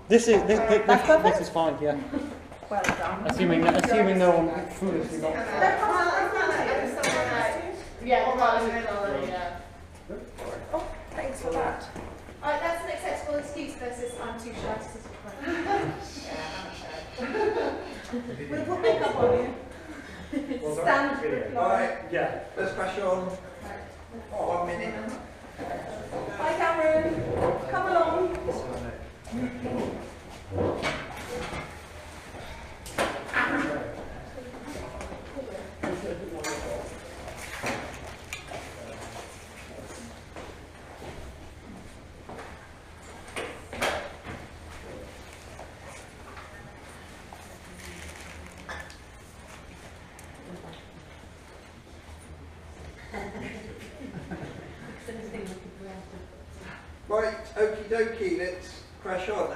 This is fine, yeah. Well done. Assuming no one foolishly not. Yeah. Oh, thanks for that. Alright, that's an acceptable excuse versus I'm too shy to sit in front. We'll put makeup on you. Stand for applause. Alright, yeah, let's crash on. 1 minute. Hi Cameron, come along. Right, okie dokie, let's crash on.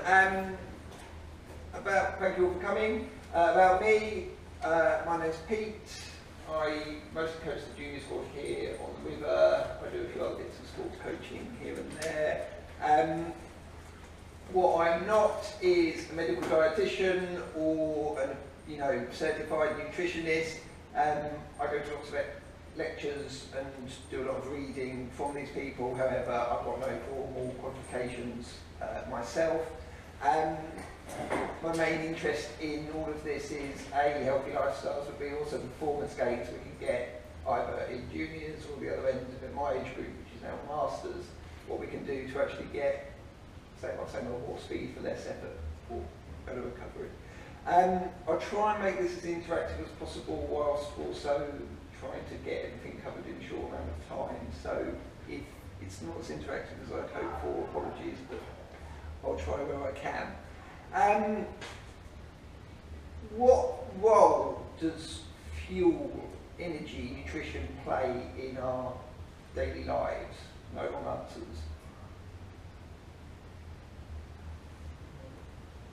Thank you all for coming. About me, my name's Pete. I mostly coach the junior squad here on the river. I do a few other bits of sports coaching here and there. What I'm not is a medical dietitian or a certified nutritionist. I go to lots of lectures and do a lot of reading from these people. However, I've got no formal qualifications myself. My main interest in all of this is A, healthy lifestyles, but B, also performance gains we can get either in juniors or the other end of my age group, which is now masters, what we can do to actually get, more speed for less effort or better recovery. I'll try and make this as interactive as possible whilst also trying to get everything covered in a short amount of time. So if it's not as interactive as I'd hoped for, apologies, but I'll try where I can. What role does fuel, energy, nutrition play in our daily lives? No wrong answers.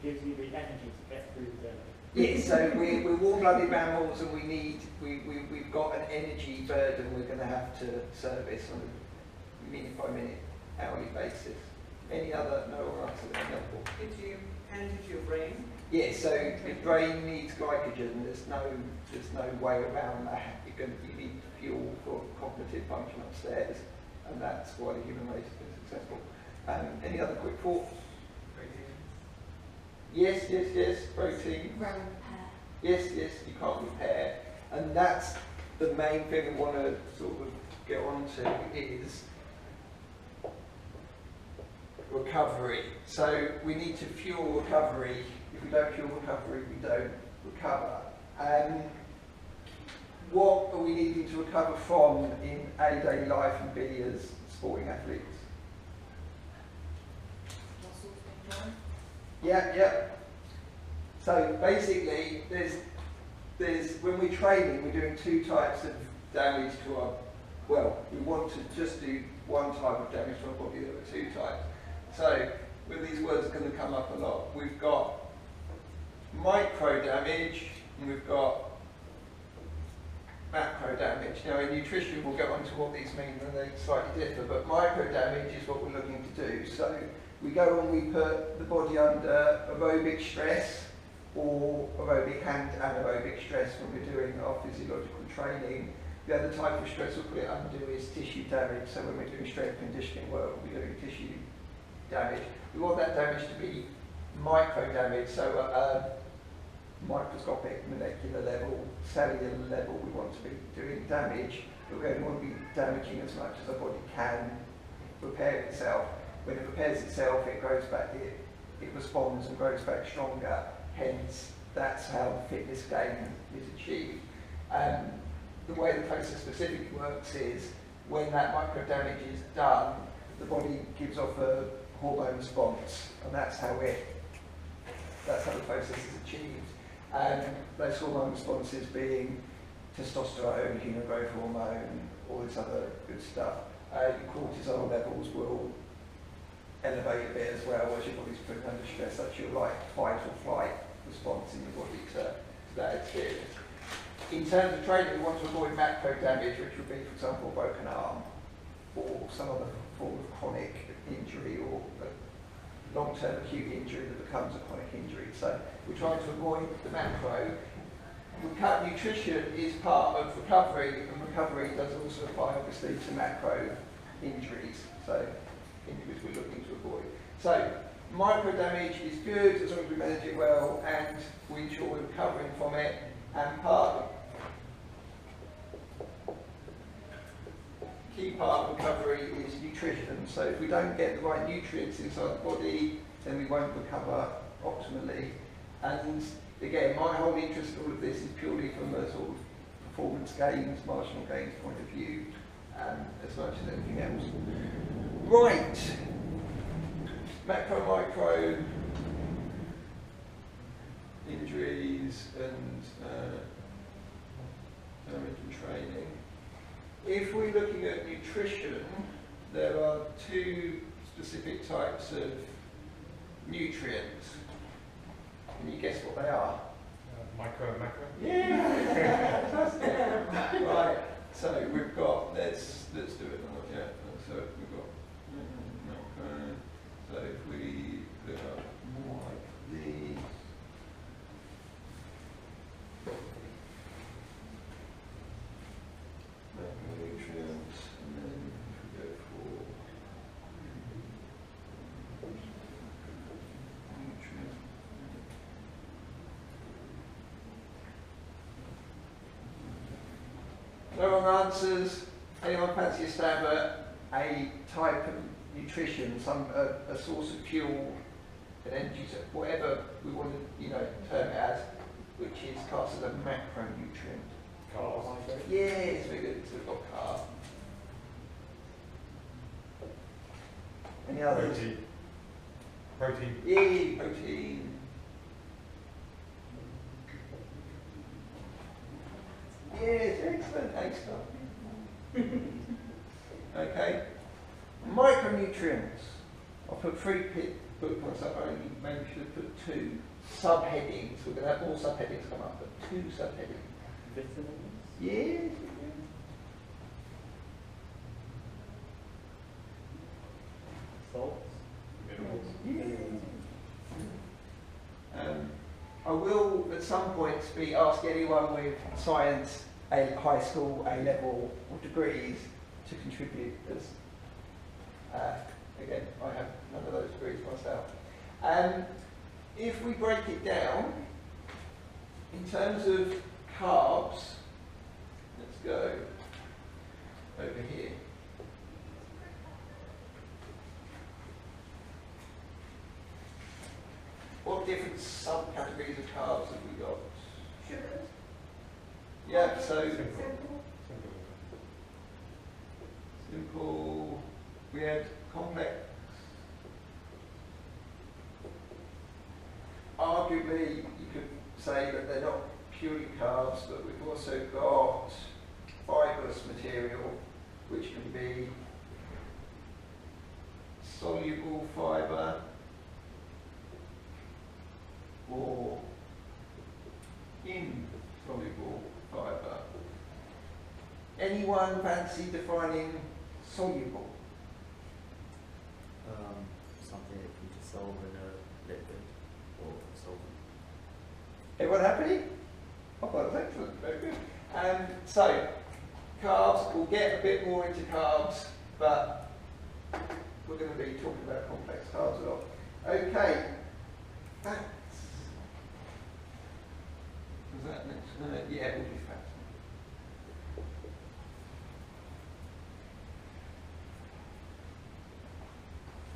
Gives you the energy to get through the day. Yes, so we're warm-blooded mammals and we've got an energy burden we're going to have to service on a minute-by-minute, hourly basis. Any other no or answer that's helpful? Gives you energy to your brain. Yes, so the brain needs glycogen. There's no way around that. You need fuel for cognitive function upstairs, and that's why the human race has been successful. Any other quick thoughts? Yes, protein. Repair. Yes, you can't repair. And that's the main thing we want to sort of get on to is recovery. So we need to fuel recovery. If we don't fuel recovery, we don't recover. What are we needing to recover from in A, daily life, and B, as sporting athletes? Muscles being drawn. Yeah. So basically, there's when we're training, we're doing two types of damage to our. Well, we want to just do one type of damage to our body. There are two types. So, where these words are going to come up a lot, we've got micro damage and we've got macro damage. Now, in nutrition, we'll get on to what these mean, and they slightly differ. But micro damage is what we're looking to do. So. We go and we put the body under aerobic stress or aerobic and anaerobic stress when we're doing our physiological training. The other type of stress we'll put it under is tissue damage. So when we're doing strength conditioning work, we'll be doing tissue damage. We want that damage to be micro damage, so at a microscopic, molecular level, cellular level, we want to be doing damage. But we only want to be damaging as much as our body can repair itself. When it repairs itself, it grows back, it responds and grows back stronger. Hence, that's how the fitness gain is achieved. The way the process specifically works is when that micro damage is done, the body gives off a hormone response, and that's how the process is achieved. Those hormone responses being testosterone, human growth hormone, all this other good stuff. Your cortisol levels will elevate a bit as well as your body's put under stress. That's your fight or flight response in your body to that experience. In terms of training, we want to avoid macro damage, which would be, for example, a broken arm or some other form of chronic injury or long-term acute injury that becomes a chronic injury. So we're trying to avoid the macro. Nutrition is part of recovery, and recovery does also apply obviously to macro injuries, so injuries we're looking to avoid. So micro damage is good as long as we manage it well and we ensure we're recovering from it, and key part of recovery is nutrition. So if we don't get the right nutrients inside the body, then we won't recover optimally. And again, my whole interest in all of this is purely from a sort of performance gains, marginal gains point of view, as much as anything else. Right, macro, micro injuries and damage and training. If we're looking at nutrition, there are two specific types of nutrients. Can you guess what they are? Micro and macro? Yeah, fantastic. Right, so we've got, let's do it. Yeah, so we've got macro. So if we look up more like these. Macronutrients, and then if we go for nutrient. No wrong answers. Anyone fancy a stab at a type of nutrition, a source of fuel, an energy, whatever we want to, term it as, which is classed as a macronutrient? Carbs. Yeah, it's very good. So we've got carb. Any others? Protein. Yeah, protein. Yes, excellent, excellent. Okay. Micronutrients. I'll put 3 book points up, I only maybe should have put 2 subheadings. We're going to have more subheadings come up, but 2 subheadings. Vitamins? Yes. Salts? Minerals. I will at some point be asking anyone with science, high school, A-level or degrees to contribute, as again, I have none of those degrees myself. If we break it down, in terms of carbs, let's go over here. What different subcategories of carbs have we got? Sugars. Yeah, so Simple. simple, we had complex. Arguably, you could say that they're not purely carbs, but we've also got fibrous material, which can be soluble fibre or insoluble fibre. Anyone fancy defining soluble? Something that can dissolve in a liquid or solvent. Everyone happy? Oh, that was excellent, very good. So, carbs, we'll get a bit more into carbs, but we're going to be talking about complex carbs a lot. Okay, fats. Was that next? Yeah, we'll do fats.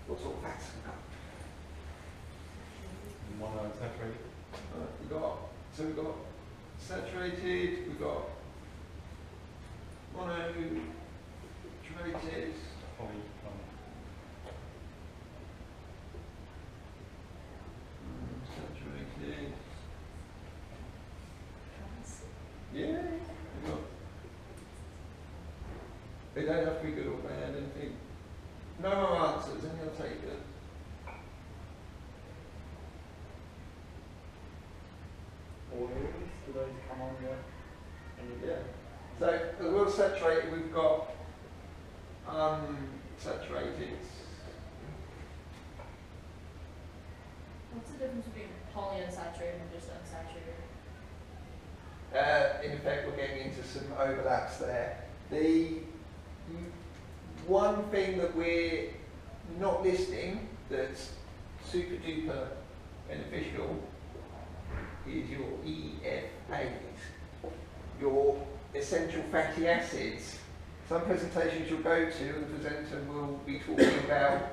What sort of fats have we got? Monounsaturated. We've got saturated, we've got monounsaturated, saturated. Yeah, we've got. They don't have to be good or bad, anything. No more answers, any other takers? Oils? Do those come on the... Yeah. So as well as saturated, we've got unsaturated. What's the difference between polyunsaturated and just unsaturated? In effect, we're getting into some overlaps there. The one thing that we're not listing that's super duper beneficial is your EFAs, your essential fatty acids. Some presentations you'll go to, the presenter will be talking about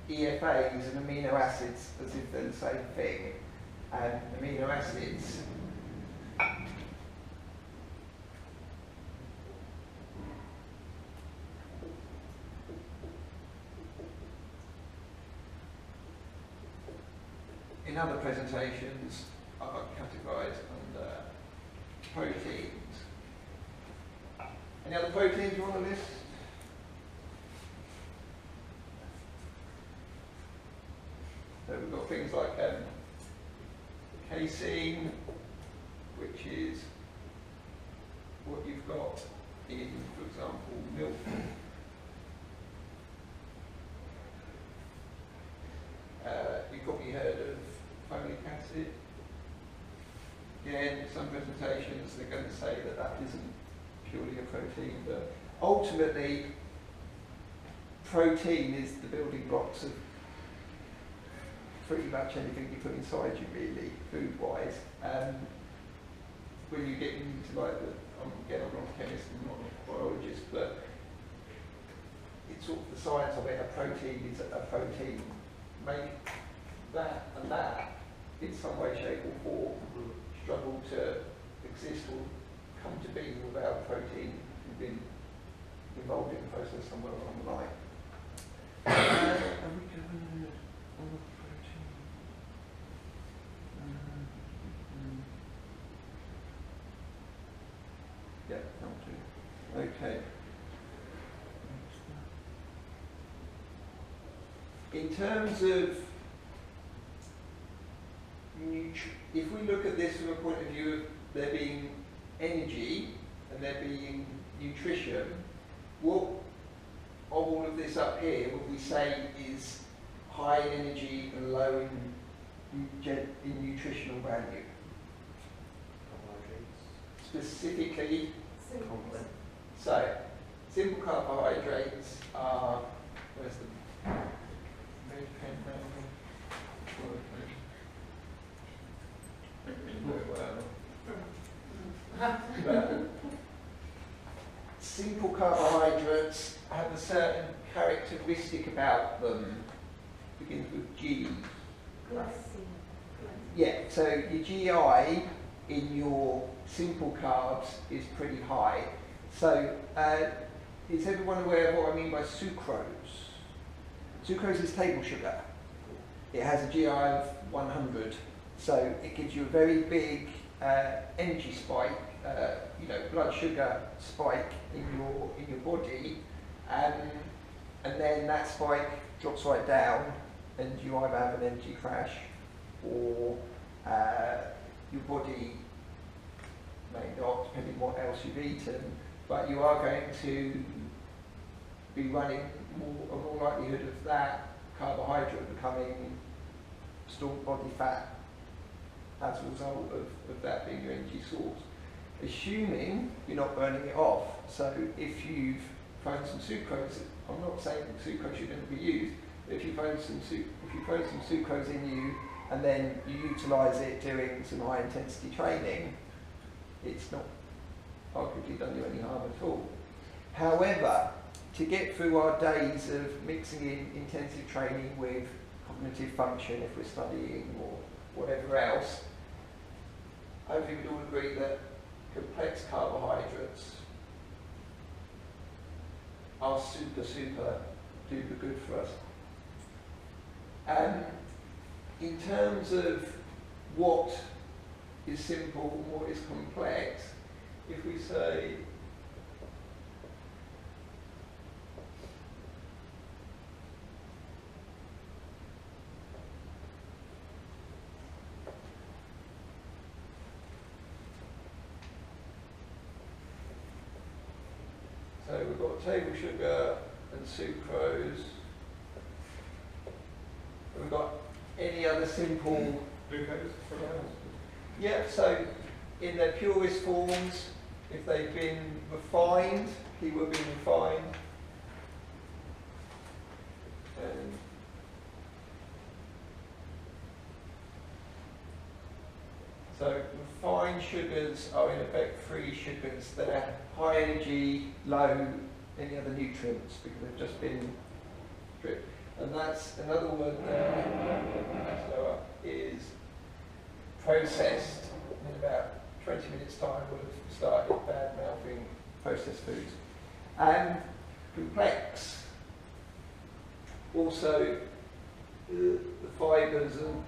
EFAs and amino acids as if they're the same thing. And amino acids in other presentations are categorised under proteins. Any other proteins you want to list? So we've got things like casein, which is what you've got in, for example, milk. You've probably heard of folic acid. Again, some presentations they're going to say that that isn't purely a protein, but ultimately protein is the building blocks of pretty much anything you put inside you, really, food-wise. When you get into like again, I'm not a chemist and not a biologist, but it's sort of the science of it. A protein is a protein. Make that and that in some way, shape or form struggle to exist or come to be without protein being involved in the process somewhere along the line. Are we going on the protein? Yeah, that'll do. Okay. In terms of if we look at this from a point of view of there being energy and there being nutrition, what of all of this up here would we say is high in energy and low in nutritional value? Carbohydrates. Specifically, Complex. so simple carbohydrates are, where's the red pen now? Simple carbohydrates have a certain characteristic about them. Begins with G. Yeah, so your GI in your simple carbs is pretty high. So is everyone aware of what I mean by sucrose? Sucrose is table sugar. It has a GI of 100. So it gives you a very big energy spike, blood sugar spike in your body, and then that spike drops right down, and you either have an energy crash, or your body may not, depending on what else you've eaten, but you are going to be running a more likelihood of that carbohydrate becoming stored body fat as a result of that being your energy source. Assuming you're not burning it off. So if you've thrown some sucrose, I'm not saying sucrose shouldn't be used, but if you throw some sucrose in you and then you utilise it doing some high intensity training, it's not arguably done you any harm at all. However, to get through our days of mixing in intensive training with cognitive function, if we're studying or whatever else, hopefully we'd all agree that complex carbohydrates are super duper good for us. In terms of what is simple and what is complex, if we say so we've got table sugar and sucrose. We've got any other simple. Glucose, fructose. Yeah, so in their purest forms, if they've been refined, keyword being refined. So refined sugars are in effect free sugars. They're high energy, low any other nutrients because they've just been stripped. And that's another word there is processed. In about 20 minutes time we'll have started bad mouthing processed foods. And complex. Also the fibres are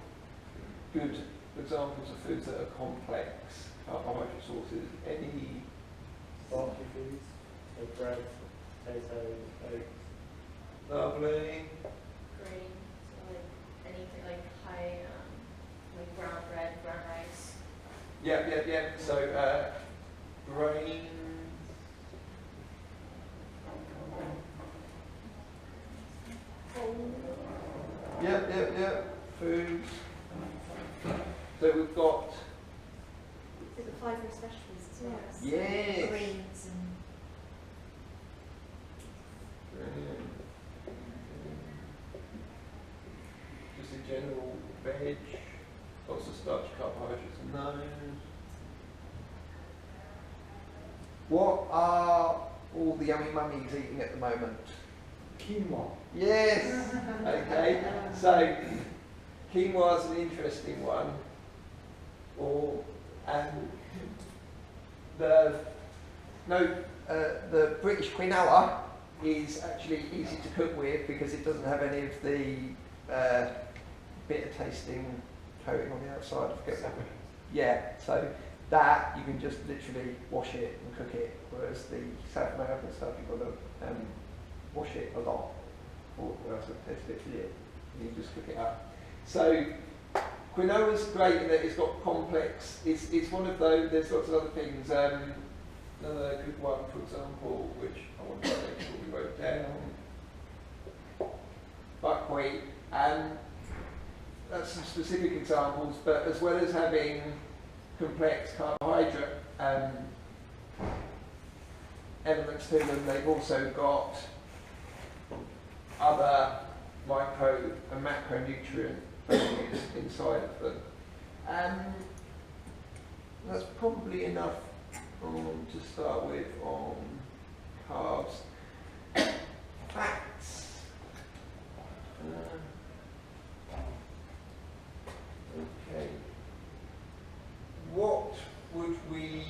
good examples of foods that are complex, carbohydrate sources, any Starchy foods, so bread, potatoes, oats. lovely. Grain, so like anything like high, like brown bread, brown rice. Yeah. So grains. Yeah. Foods. So we've got. Is it fibre specialties as well? Yes. Greens and Just a general veg, lots of starch, carbohydrates, no. What are all the yummy mummies eating at the moment? Quinoa. Yes. Okay. So quinoa is an interesting one. The British quinoa is actually easy to cook with because it doesn't have any of the bitter tasting coating on the outside. I forget what. Yeah, so that you can just literally wash it and cook it, whereas the South American stuff you've got to wash it a lot, or else it tastes a bit weird. You just cook it up. So quinoa is great in that it's got complex. It's one of those. There's lots of other things. Another good one, for example, which I want to make sure we wrote down. Buckwheat, and that's some specific examples. But as well as having complex carbohydrate elements to them, they've also got other micro and macronutrient values inside of them. That's probably enough to start with on carbs. Fats. Okay. What would we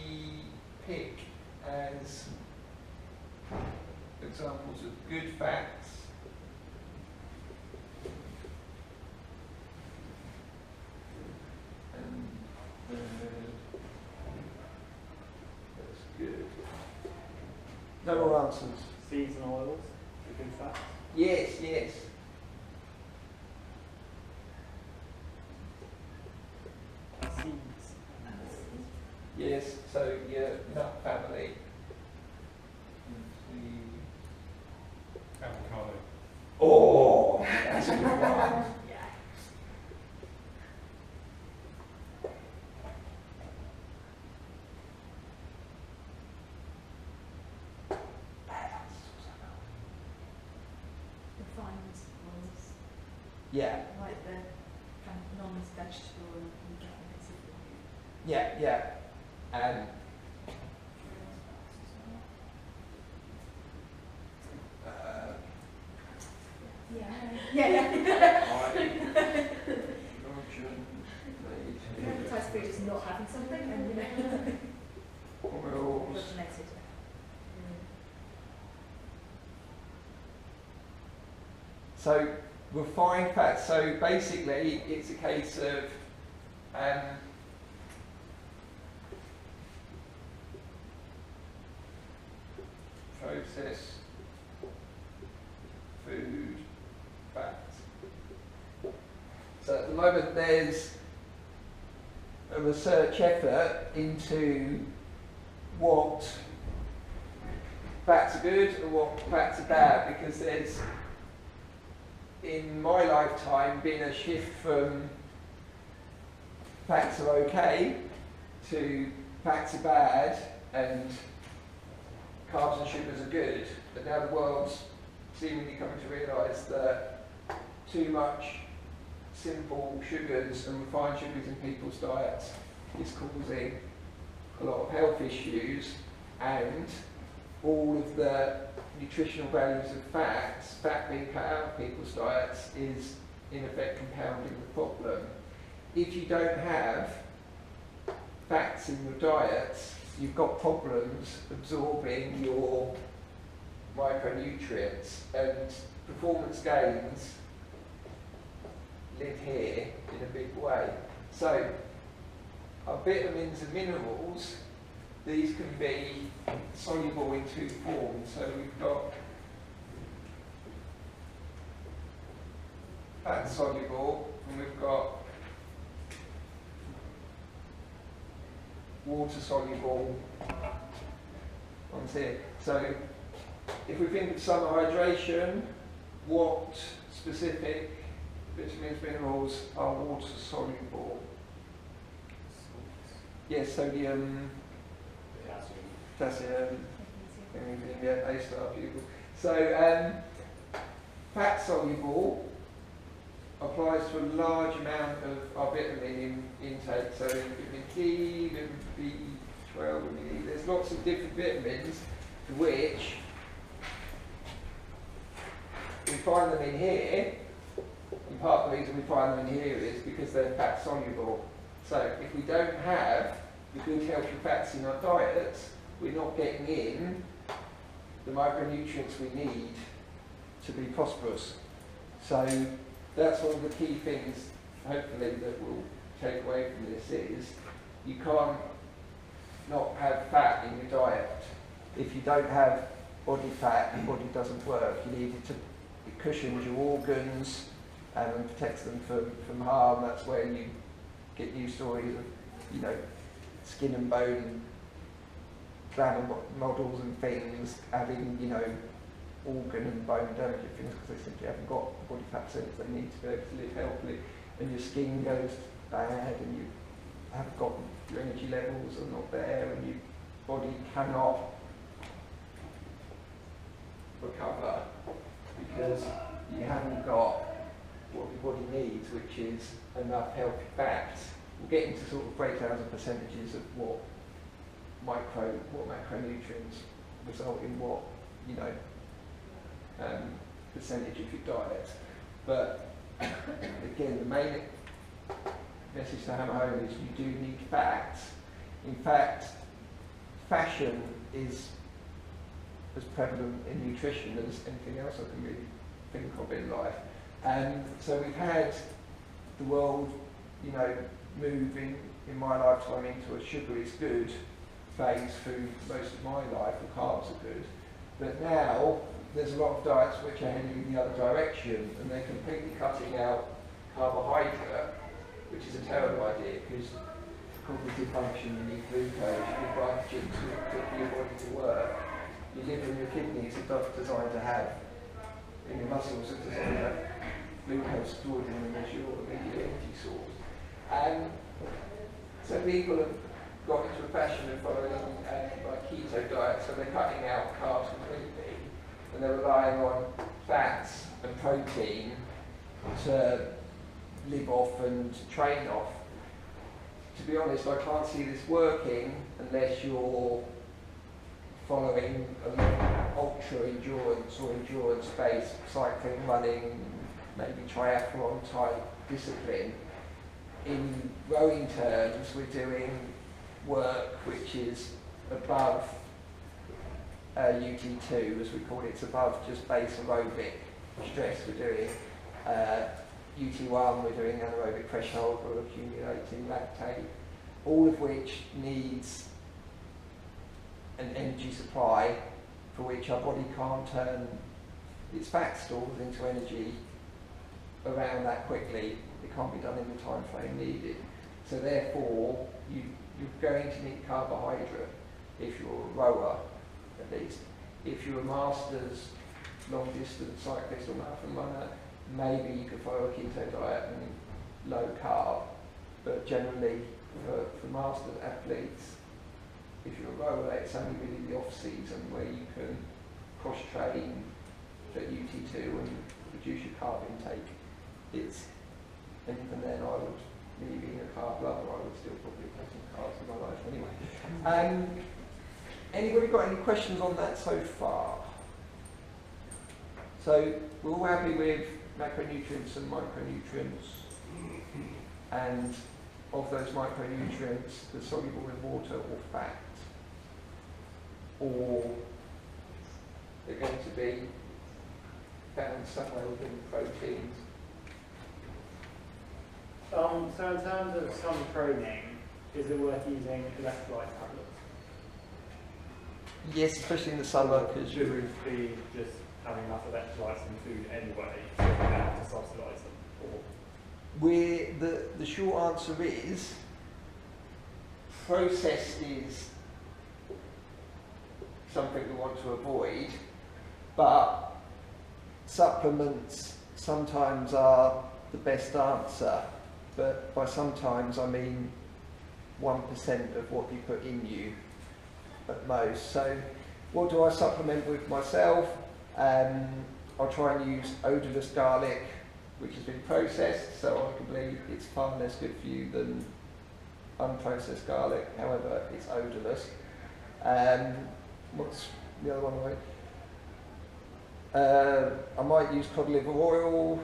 pick as examples of good fats? That's good. No more answers. Seasonal oils, the good fats. Yes. Seeds. Yes, so your nut family. Avocado. Oh, that's a good one. Yeah. refined oils, Yeah, like the kind of non-vegetable and organic. yeah. And Yeah. Advertised food is not having something, and you know. oils. Automated. So refined fats. So basically, it's a case of processed food fats. So at the moment, there's a research effort into what fats are good and what fats are bad, because there's in my lifetime been a shift from fats are okay to fats are bad and carbs and sugars are good. But now the world's seemingly coming to realise that too much simple sugars and refined sugars in people's diets is causing a lot of health issues, and all of the nutritional values of fats, fat being cut out of people's diets, is in effect compounding the problem. If you don't have fats in your diets, you've got problems absorbing your micronutrients, and performance gains live here in a big way. So our vitamins and minerals, these can be soluble in two forms. So we've got fat soluble, and we've got water soluble ones here. So if we think of summer hydration, what specific vitamins, minerals are water soluble? Yes, sodium, potassium, magnesium, yeah, A star, beautiful. So fat soluble applies to a large amount of our vitamin intake. So vitamin D, vitamin B12, vitamin E. There's lots of different vitamins which we find them in here, and part of the reason we find them in here is because they're fat soluble. So if we don't have the good healthy fats in our diets, we're not getting in the micronutrients we need to be prosperous. So that's one of the key things, hopefully, that we'll take away from this is you can't not have fat in your diet. If you don't have body fat, your body doesn't work. You need it to, it cushions your organs and protects them from harm. That's where you get new stories of, you know, skin and bone glamour models and things having, you know, organ and bone damage and things because they simply haven't got the body fat cells they need to be able to live healthily, and your skin goes bad and you haven't got, your energy levels are not there, and your body cannot recover because you haven't got what your body needs, which is enough healthy fats. We'll get into sort of breakdowns and percentages of what macronutrients result in what, you know, percentage of your diet. But again, the main message to hammer home is you do need fats. In fact, fashion is as prevalent in nutrition as anything else I can really think of in life. And so we've had the world, you know, moving in my lifetime into a sugar is good phase through most of my life, the carbs are good. But now there's a lot of diets which are heading in the other direction, and they're completely cutting out carbohydrate, which is a terrible idea because for cognitive function you need glucose, you need glycogen for your body to work. Your liver and your kidneys are designed to have, and your muscles are designed to have glucose stored in them as your immediate energy source. And so people have got into a fashion of following like keto diet, so they're cutting out carbs completely, and they're relying on fats and protein to live off and train off. To be honest, I can't see this working unless you're following a ultra endurance or endurance based cycling, running, maybe triathlon type discipline. In rowing terms, we're doing work which is above UT2, as we call it. It's above just base aerobic stress. We're doing UT1, we're doing anaerobic threshold, we're accumulating lactate, all of which needs an energy supply for which our body can't turn its fat stores into energy around that quickly. It can't be done in the time frame needed. So therefore, you're going to need carbohydrate if you're a rower, at least. If you're a master's long distance cyclist or marathon runner, maybe you could follow a keto diet and low carb, but generally for master athletes, if you're a rower, it's only really the off season where you can cross train at UT2 and reduce your carb intake. And even then I would, me being a carb lover, I would still probably have some carbs in my life anyway. Anybody got any questions on that so far? So we're all happy with macronutrients and micronutrients, and of those micronutrients, they're soluble in water or fat, or they're going to be found somewhere within proteins. So in terms of some training, is it worth using electrolyte tablets? Yes, especially in the summer, because Should we be just having enough electrolytes in food anyway, so we don't have to subsidise them? Or the short answer is processed is something we want to avoid, but supplements sometimes are the best answer. But by sometimes I mean 1% of what you put in you at most. So what do I supplement with myself? I'll try and use odourless garlic, which has been processed, so arguably it's far less good for you than unprocessed garlic. However, it's odourless. What's the other one? I might use cod liver oil,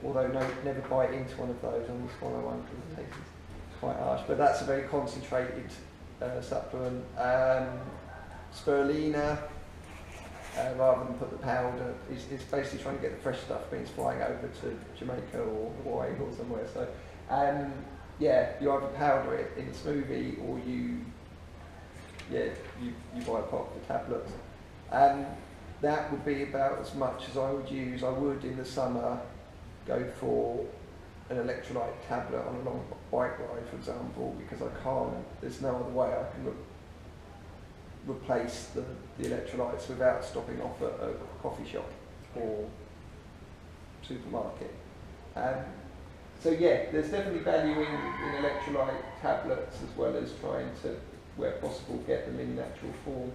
although never bite into one of those. On this one I won't, because the taste is quite harsh, but that's a very concentrated supplement. Spirulina, rather than put the powder, is basically trying to get the fresh stuff, means flying over to Jamaica or Hawaii or somewhere. So yeah, you either powder it in a smoothie or you buy a pot of the tablets. That would be about as much as I would use. I would in the summer go for an electrolyte tablet on a long bike ride, for example, because I can't, there's no other way I can replace the electrolytes without stopping off at a coffee shop or supermarket. So yeah, there's definitely value in electrolyte tablets, as well as trying to, where possible, get them in natural form.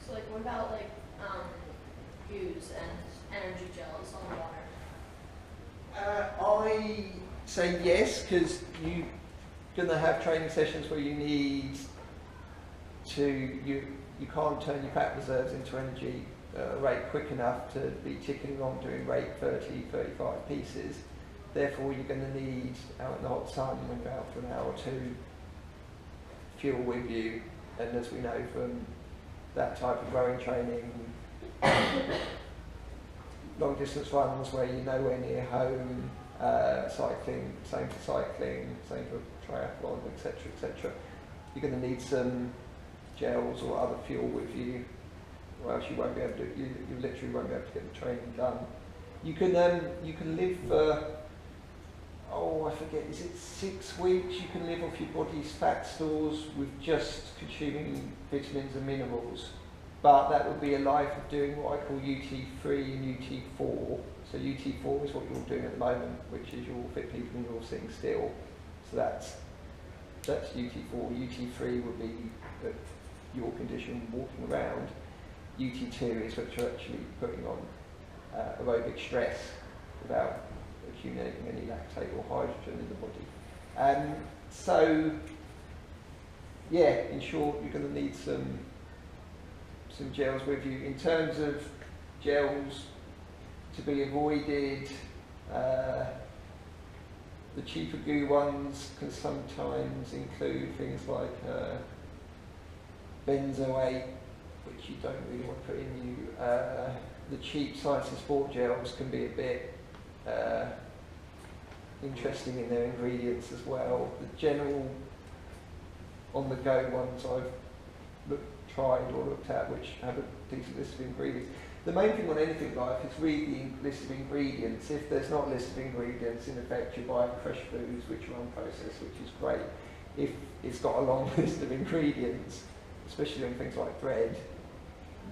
So like what about like foods and energy gels on water? I say yes, because you're going to have training sessions where you need to, you can't turn your fat reserves into energy rate quick enough to be ticking along doing rate 30, 35 pieces. Therefore you're going to need, out in the hot sun, about for an hour or two, fuel with you. And as we know from that type of rowing training, long distance runs where you're nowhere near home, cycling, same for cycling, same for triathlon, etc., etc. You're going to need some gels or other fuel with you, or else you won't be able to. You literally won't be able to get the training done. You can live for, I forget, is it 6 weeks? You can live off your body's fat stores with just consuming vitamins and minerals. But that would be a life of doing what I call UT3 and UT4. So UT4 is what you're doing at the moment, which is your fit people and you're sitting still. So that's UT4. UT3 would be your condition walking around. UT2 is what you're actually putting on aerobic stress without accumulating any lactate or hydrogen in the body. So yeah, in short, you're going to need some gels with you. In terms of gels to be avoided, the cheaper goo ones can sometimes include things like benzoate, which you don't really want to put in you. The cheap science and sport gels can be a bit interesting in their ingredients as well. The general on-the-go ones I've tried or looked at, which have a decent list of ingredients. The main thing on anything like is read the list of ingredients. If there's not a list of ingredients, in effect you're buying fresh foods which are unprocessed, which is great. If it's got a long list of ingredients, especially on things like bread,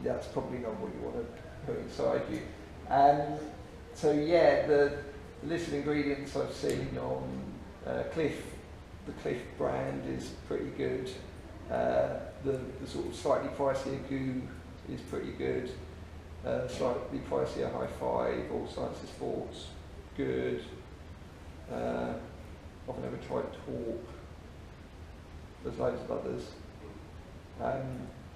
that's probably not what you want to put inside you. So yeah, the list of ingredients I've seen on Cliff, the Cliff brand is pretty good. The sort of slightly pricier goo is pretty good. Slightly pricier High Five, All Sciences Sports, good. I've never tried Talk. There's loads of others.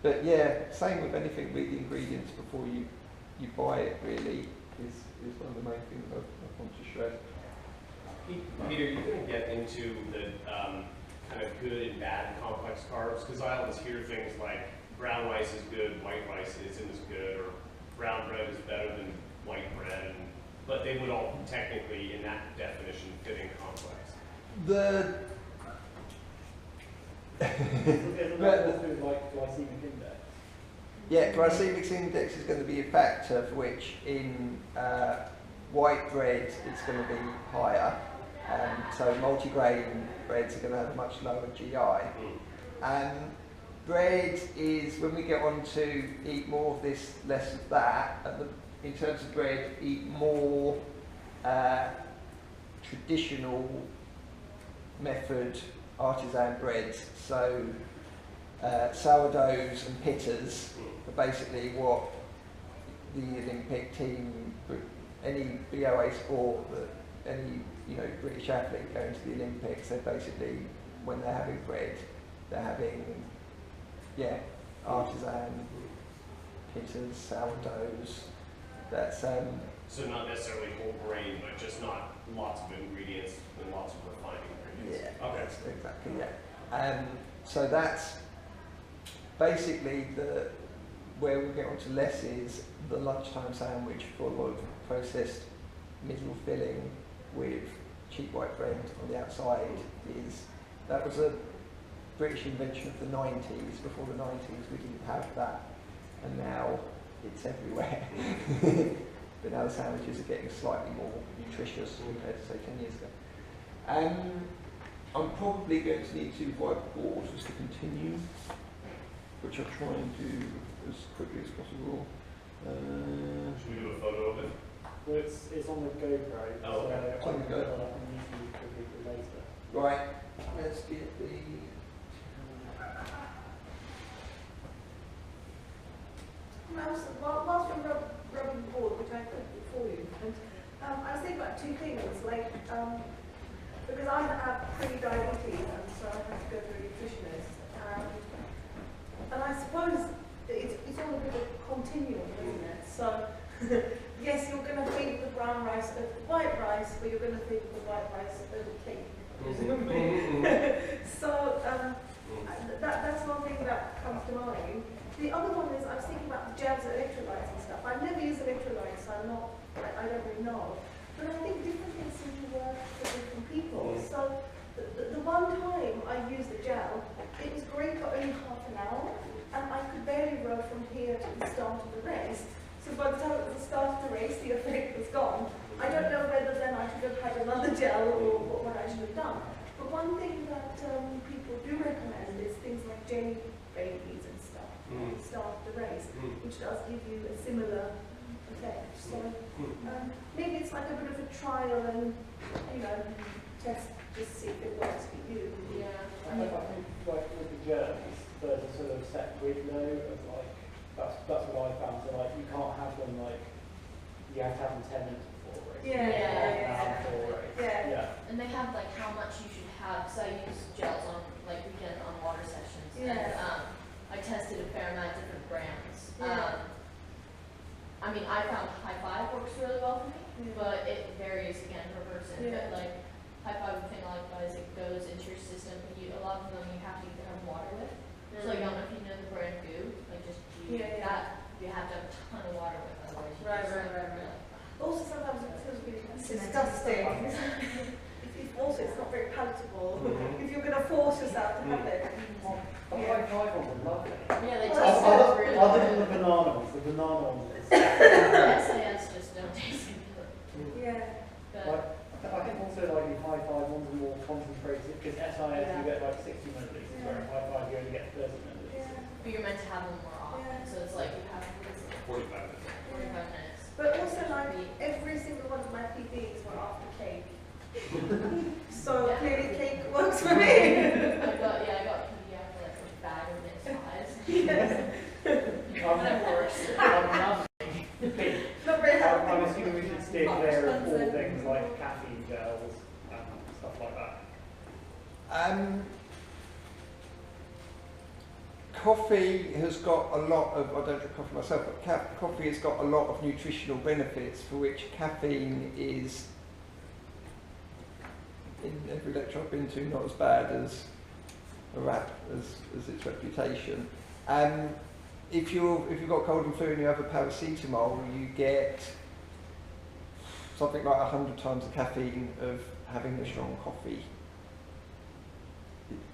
But yeah, same with anything, read the ingredients before you buy it, really, is one of the main things I want to stress. Peter, you're going to get into the kind of good and bad complex carbs, because I always hear things like brown rice is good, white rice isn't as good, or brown bread is better than white bread, but they would all technically, in that definition, fit in complex. Isn't that all through like glycemic index? Yeah, glycemic index is going to be a factor for which in white bread it's going to be higher. So multigrain breads are going to have a much lower GI. Bread is, when we get on to eat more of this, less of that, and in terms of bread, eat more traditional method artisan breads. So sourdoughs and pittas are basically what the Olympic team, any BOA sport, any British athlete going to the Olympics, they're basically, when they're having bread, they're having artisan pittas, sourdoughs. That's so not necessarily whole grain, but just not lots of ingredients and lots of refined ingredients. Yeah, okay. that's exactly, yeah. So that's basically where we get on to less is the lunchtime sandwich for a lot of processed middle filling with cheap white bread on the outside. That was a British invention of the 90s. Before the 90s we didn't have that, and now it's everywhere. But now the sandwiches are getting slightly more nutritious compared to say 10 years ago. I'm probably going to need to whiteboard just to continue, which I'll try and do as quickly as possible. Should we do a photo of it? Well, it's on the GoPro, Oh, okay. so I can Go. put it up on YouTube for people later. Right, let's get the... Whilst you're rubbing the board, which I could for you, and I was thinking about two things, like, because I have pre-diabetes, and so I have to go to a nutritionist, and I suppose it's all a bit of a continuum, isn't it? So, yes, you're going to feed the brown rice over the white rice, but you're going to feed the white rice over the cake, presumably. So, that's one thing that comes to mind. The other one is, I was thinking about the gels, electrolytes and stuff. I've never used electrolytes, so I don't really know. But I think different things seem to work for different people. So the one time I used the gel, it was great for only half an hour, and I could barely row from here to the start of the race. So by the time it was the start of the race, the effect was gone. I don't know whether then I should have had another gel or what I should have done. But one thing that people do recommend is things like jelly babies and stuff at the start of the race, which does give you a similar effect. So maybe it's like a bit of a trial and, test, just see if it works for you. Yeah. I think like with the germs, there's a sort of set window of like, that's what I found. So like you can't have them like, you have to have them 10 minutes before race. Yeah. And they have like how much you should have, because I use gels on like weekend on water sessions. Yeah. And I tested a fair amount of different brands. Yeah. I mean, I found High Five works really well for me, but it varies again per person. Yeah. But like High Five with phenolic it goes into your system, but a lot of them you have to either have water with. So I don't know if you know the brand Goo, like just that you have to have a ton of water with, otherwise you Right. Also, sometimes it feels really disgusting. Also, it's not very palatable. If you're going to force yourself to have it. But High Five ones are lovely. Yeah, they Well, taste Other really than good. the banana ones, SAS just don't taste good. Yeah. But I think also like the High Five ones are more concentrated, because SIS you get like 60 millilitres, whereas High Five you only get 30 millilitres. but you're meant to have them more often, Yeah. so it's like you have 45 minutes. 45 minutes. But also, like, So Yeah. clearly cake works for me. I got PDF for like a bag of mixed pies. Yes. That works. Not very I'm healthy. assuming we should steer clear of all things like caffeine gels and stuff like that. Coffee has got a lot of, I don't drink coffee myself, but coffee has got a lot of nutritional benefits for which caffeine is, in every lecture I've been to, not as bad as a rap as its reputation. If you've got cold and flu and you have a paracetamol, you get something like 100 times the caffeine of having a strong coffee.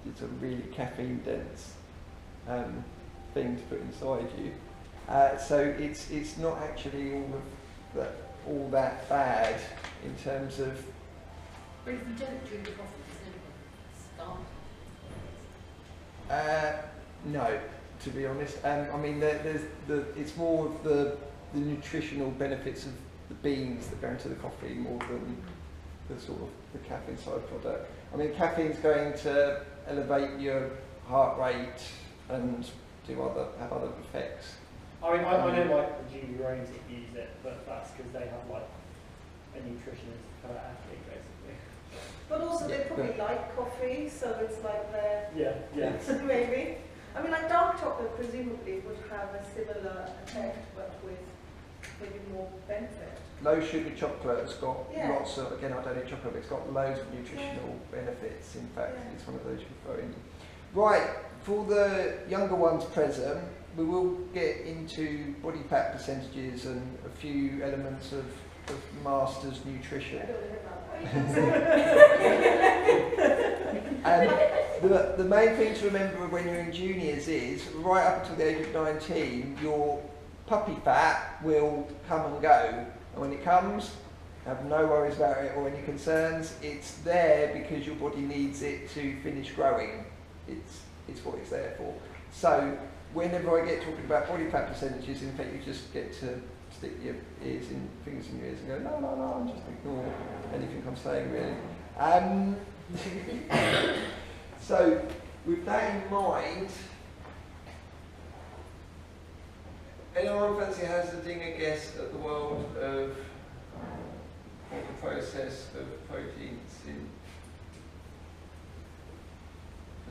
It's a really caffeine dense thing to put inside you. So it's not actually all that bad in terms of. But if you don't drink coffee, it's never start. No, to be honest. I mean, it's more of the nutritional benefits of the beans that go into the coffee more than the sort of the caffeine side product. I mean, caffeine's going to elevate your heart rate and have other effects. I mean, I know like the junior Roans that use it, but that's because they have like a nutritionist kind of athlete basically. But also they probably like coffee, so it's like their Yeah. maybe. I mean, like dark chocolate presumably would have a similar effect, but with maybe more benefit. Low sugar chocolate has got Yeah. lots of, again I don't eat chocolate, but it's got loads of nutritional benefits. In fact, it's one of those you throw in. Right, for the younger ones present, we will get into body fat percentages and a few elements of master's nutrition. And the main thing to remember when you're in juniors is, right up until the age of 19, your puppy fat will come and go. And when it comes, have no worries about it or any concerns. It's there because your body needs it to finish growing. It's what it's there for. So whenever I get talking about body fat percentages, in fact you just get to stick your fingers in your ears and go, no, and just ignore anything I'm saying really. So with that in mind, anyone fancy hazarding a guess at the world of the process of protein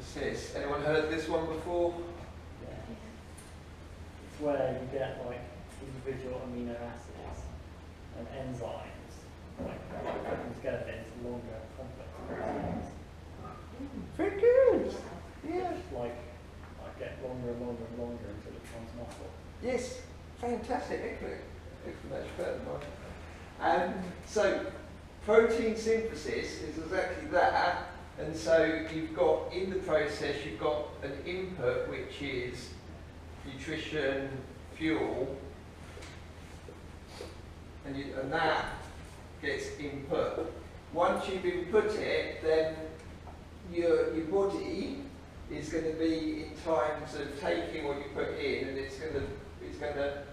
synthesis? Anyone heard this one before? Yeah. It's where you get like individual amino acids and enzymes like putting together into longer complex proteins. Very good. Yeah. Like get longer and longer and longer until it becomes muscle. Yes. Fantastic. Excellent. That's better than mine. So protein synthesis is exactly that. And so you've got, in the process, you've got an input which is nutrition, fuel, and that gets input. Once you've input it, then your body is going to be in times of taking what you put in, and it's going to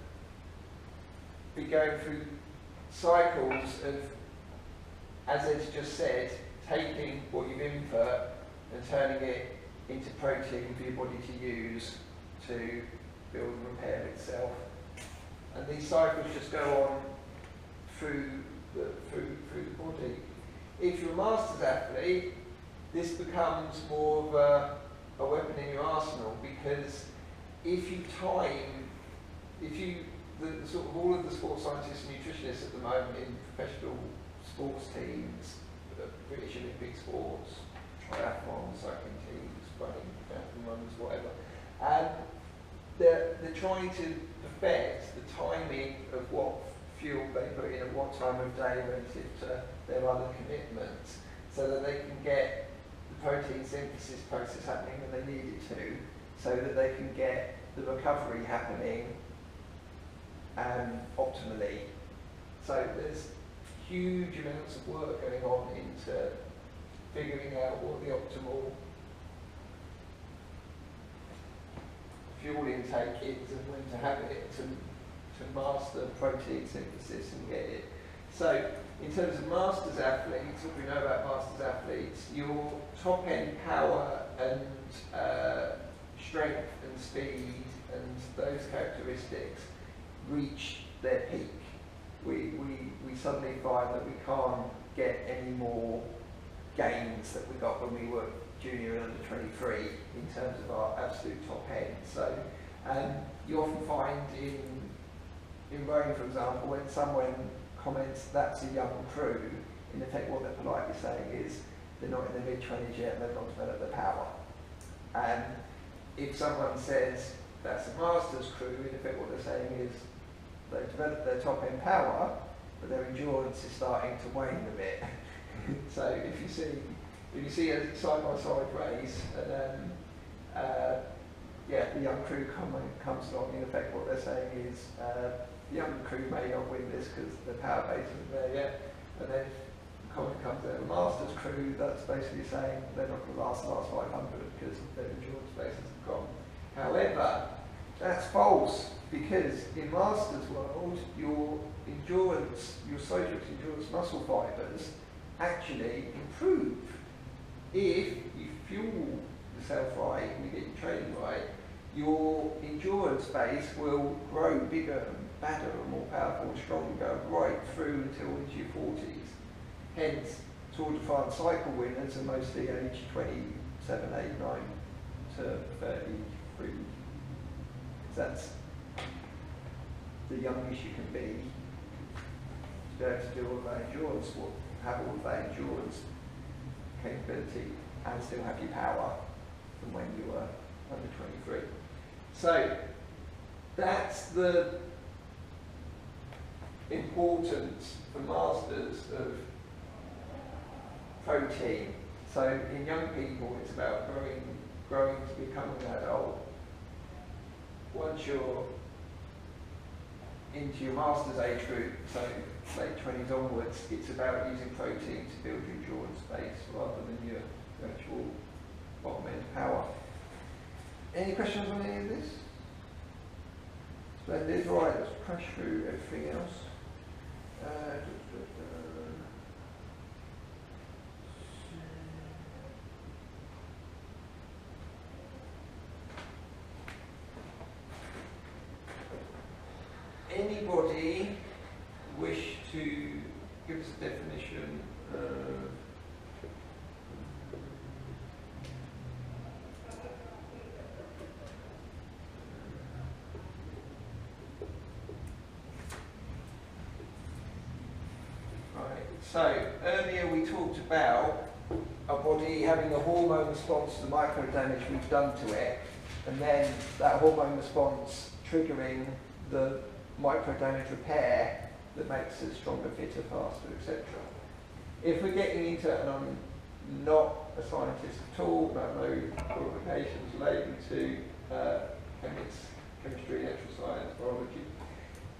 be going through cycles of, as Ed's just said, taking what you've input and turning it into protein for your body to use to build and repair itself. And these cycles just go on through the body. If you're a masters athlete, this becomes more of a weapon in your arsenal, because if you the sort of all of the sports scientists and nutritionists at the moment in professional sports teams, British Olympic sports, triathlon, cycling teams, running, marathon runners, whatever, and they're trying to perfect the timing of what fuel they put in at what time of day relative to their other commitments, so that they can get the protein synthesis process happening when they need it to, so that they can get the recovery happening optimally. So there's huge amounts of work going on into figuring out what the optimal fuel intake is and when to have it to master protein synthesis and get it. So in terms of masters athletes, what we know about masters athletes, your top end power and strength and speed and those characteristics reach their peak. We suddenly find that we can't get any more gains that we got when we were junior and under 23 in terms of our absolute top end. So you often find in rowing, for example, when someone comments that's a young crew, in effect what they're politely saying is they're not in their mid-20s yet and they've not developed their power. And if someone says that's a masters crew, in effect what they're saying is they've developed their top end power, but their endurance is starting to wane a bit. So if you see a side-by-side race and then the young crew comes along, in effect what they're saying is the young crew may not win this because the power base isn't there yet, and then the comment comes out the masters crew, that's basically saying they're not going to last the last 500 because their endurance base isn't gone. However, that's false, because in masters world your endurance, your Sojux endurance muscle fibres actually improve if you fuel yourself right and you get your training right. Your endurance base will grow bigger and badder and more powerful and stronger right through until into your 40s. Hence, Tour de France cycle winners are mostly age 27, 8, 9 to 33. That's the youngest you can be to be able to do all that endurance, have all that endurance capability and still have your power from when you were under 23. So that's the importance for masters of protein. So in young people it's about growing to become an adult. Once you're into your master's age group, so late 20s onwards, it's about using protein to build your endurance base rather than your actual bottom end power. Any questions on any of this? Splendid. Right, let's crash through everything else. Anybody wish to give us a definition of so earlier we talked about our body having a hormone response to the micro damage we've done to it, and then that hormone response triggering the micro damage repair that makes us stronger, fitter, faster, etc. If we're getting into, and I'm not a scientist at all, I have no qualifications related to chemistry, natural science, biology.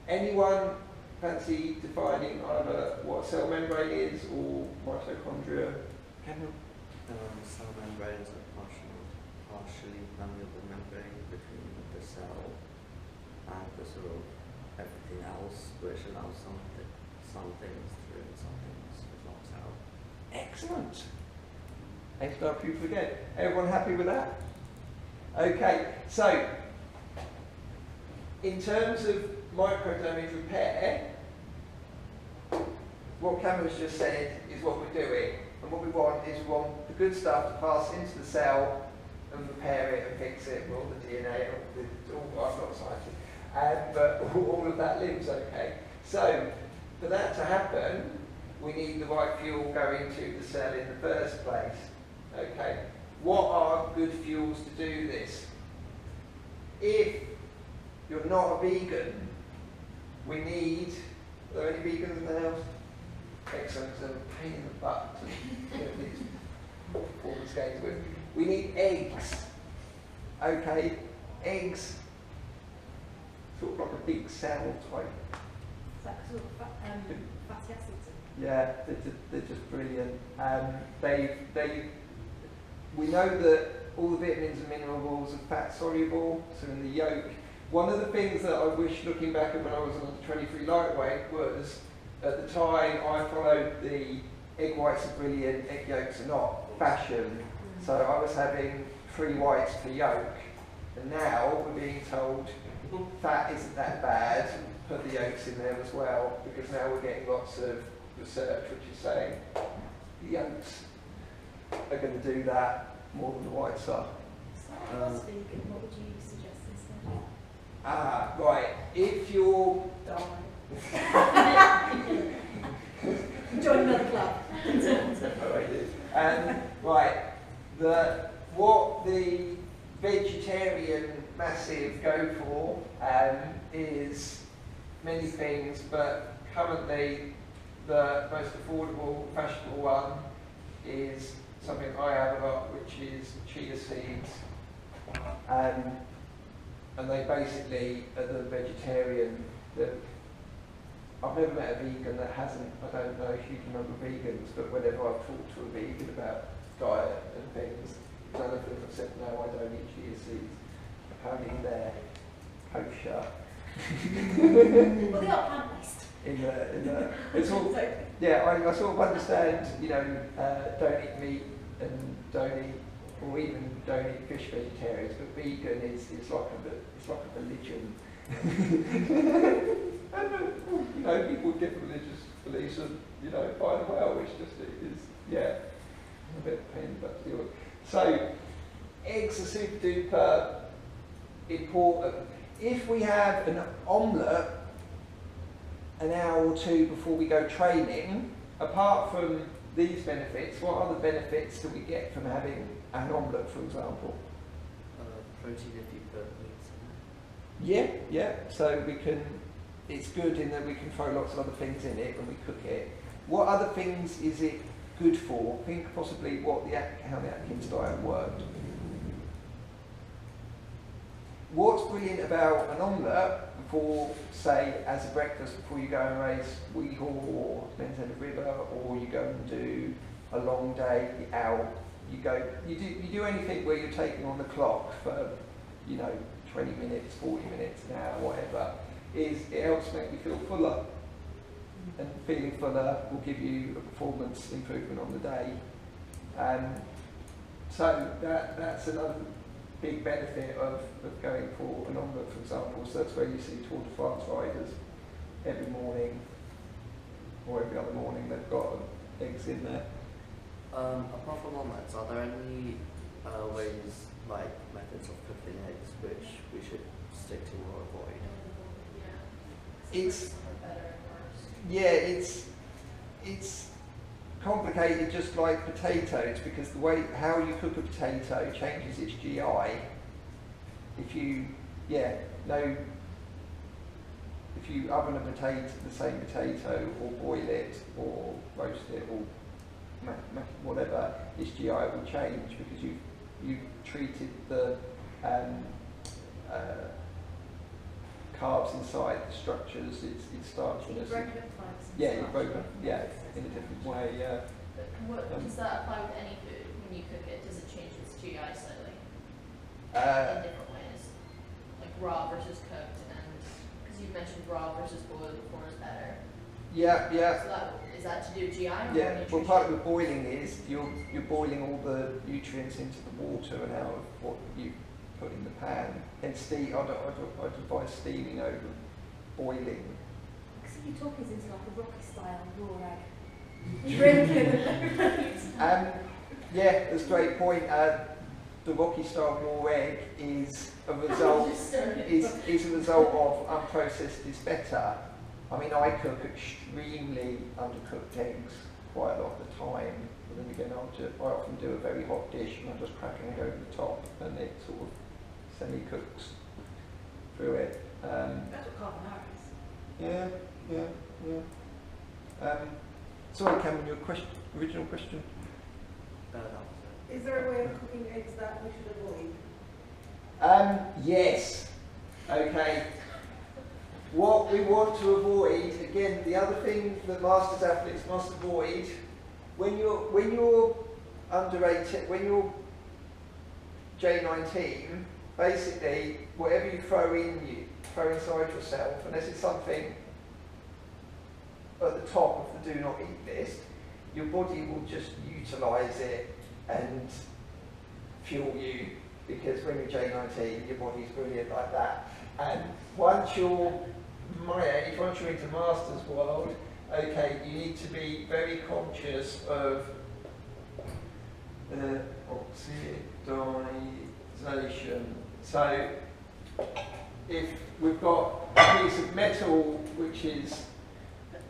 Anyone fancy defining either what a cell membrane is or mitochondria? Cell membranes are partially permeable membrane between the cell and the sort of everything else, which allows some things through and some things not out. Excellent. Excellent proof again. Everyone happy with that? Okay, so in terms of micro damage repair, what Cameron's just said is what we're doing, and what we want is we want the good stuff to pass into the cell and repair it and fix it with all the DNA and all, I'm not a scientist, but all of that lives okay. So for that to happen, we need the right fuel going to the cell in the first place. Okay, what are good fuels to do this? If you're not a vegan, we need, are there any vegans in the house? Excellent, because they're a pain in the butt to get these performance gains with. We need eggs. Okay, eggs, sort of like a big cell type. It's like sort of fatty acids. Yeah, they're just brilliant. We know that all the vitamins and minerals are fat soluble, so in the yolk. One of the things that I wish, looking back at when I was on 23 lightweight, was at the time I followed the egg whites are brilliant, egg yolks are not fashion. So I was having 3 whites per yolk, and now we're being told that isn't that bad, put the yolks in there as well, because now we're getting lots of research which is saying the yolks are going to do that more than the whites are. So if I was vegan, what would you suggest instead? Ah, right, if you're... Join another club. Right, what the vegetarian massive go for is many things, but currently the most affordable, fashionable one is something I have a lot, which is chia seeds. And they basically are the vegetarian. I've never met a vegan that hasn't, I don't know a huge number of vegans, but whenever I've talked to a vegan about diet and things, none of them have said, no, I don't eat chia seeds. Apparently they're kosher. Well, they are plant-based. It's all, yeah, I sort of understand, you know, don't eat meat and don't eat, or even don't eat fish vegetarians, but vegan is like a religion. And, you know, people with different religious beliefs are, you know, by the well, which just is, yeah, a bit of a pain, but deal with. So, eggs are super duper important. If we have an omelette an hour or 2 before we go training, apart from these benefits, what other benefits do we get from having an omelette, for example? Protein if you put meat in it. Yeah. So we can, it's good in that we can throw lots of other things in it when we cook it. What other things is it good for? Think possibly how the Atkins diet worked. What's brilliant about an omelette before, say, as a breakfast before you go and race Weehawken or Men's End of River, or you go and do a long day out, you do anything where you're taking on the clock for, you know, 20 minutes, 40 minutes, an hour, whatever, is it helps make you feel fuller. And feeling fuller will give you a performance improvement on the day. So that's another big benefit of going for an omelette, for example. So that's where you see Tour de France riders every morning or every other morning they've got eggs in there. Apart from omelettes, are there any ways, like methods of cooking eggs, which we should stick to or avoid? It's complicated, just like potatoes, because the way how you cook a potato changes its GI. If you oven a potato, the same potato, or boil it, or roast it, or whatever, its GI will change because you've treated the carbs inside the structures. It's starchiness. Yeah, you've broken. Yeah, in a different way. Yeah. But does that apply with any food when you cook it? Does it change its GI slightly? In different ways, like raw versus cooked, and because you mentioned raw versus boiled before is better. Yeah. So is that to do with GI or Yeah. nutrition? Well, part of the boiling is you're boiling all the nutrients into the water and out of what you put in the pan. And steam. I'd advise steaming over boiling. So you talk us into like a Rocky style raw egg. Drinking. Yeah, that's a great point. The Rocky style raw egg is a result of unprocessed is better. I mean, I cook extremely undercooked eggs quite a lot of the time. But then again, I often do a very hot dish and I just crack an egg over the top and it sort of semi-cooks through it. That's what carbonara is. Yeah. Sorry, Cameron, your original question? That was it. Is there a way of cooking eggs that we should avoid? Yes. Okay. What we want to avoid, again, the other thing that masters athletes must avoid, when you're under 18, when you're J19, basically whatever you throw inside yourself, unless it's something at the top of the do not eat list, your body will just utilise it and fuel you, because when you're J19, your body's brilliant like that. And once you're my age, once you're into master's world, okay, you need to be very conscious of oxidisation. So if we've got a piece of metal which is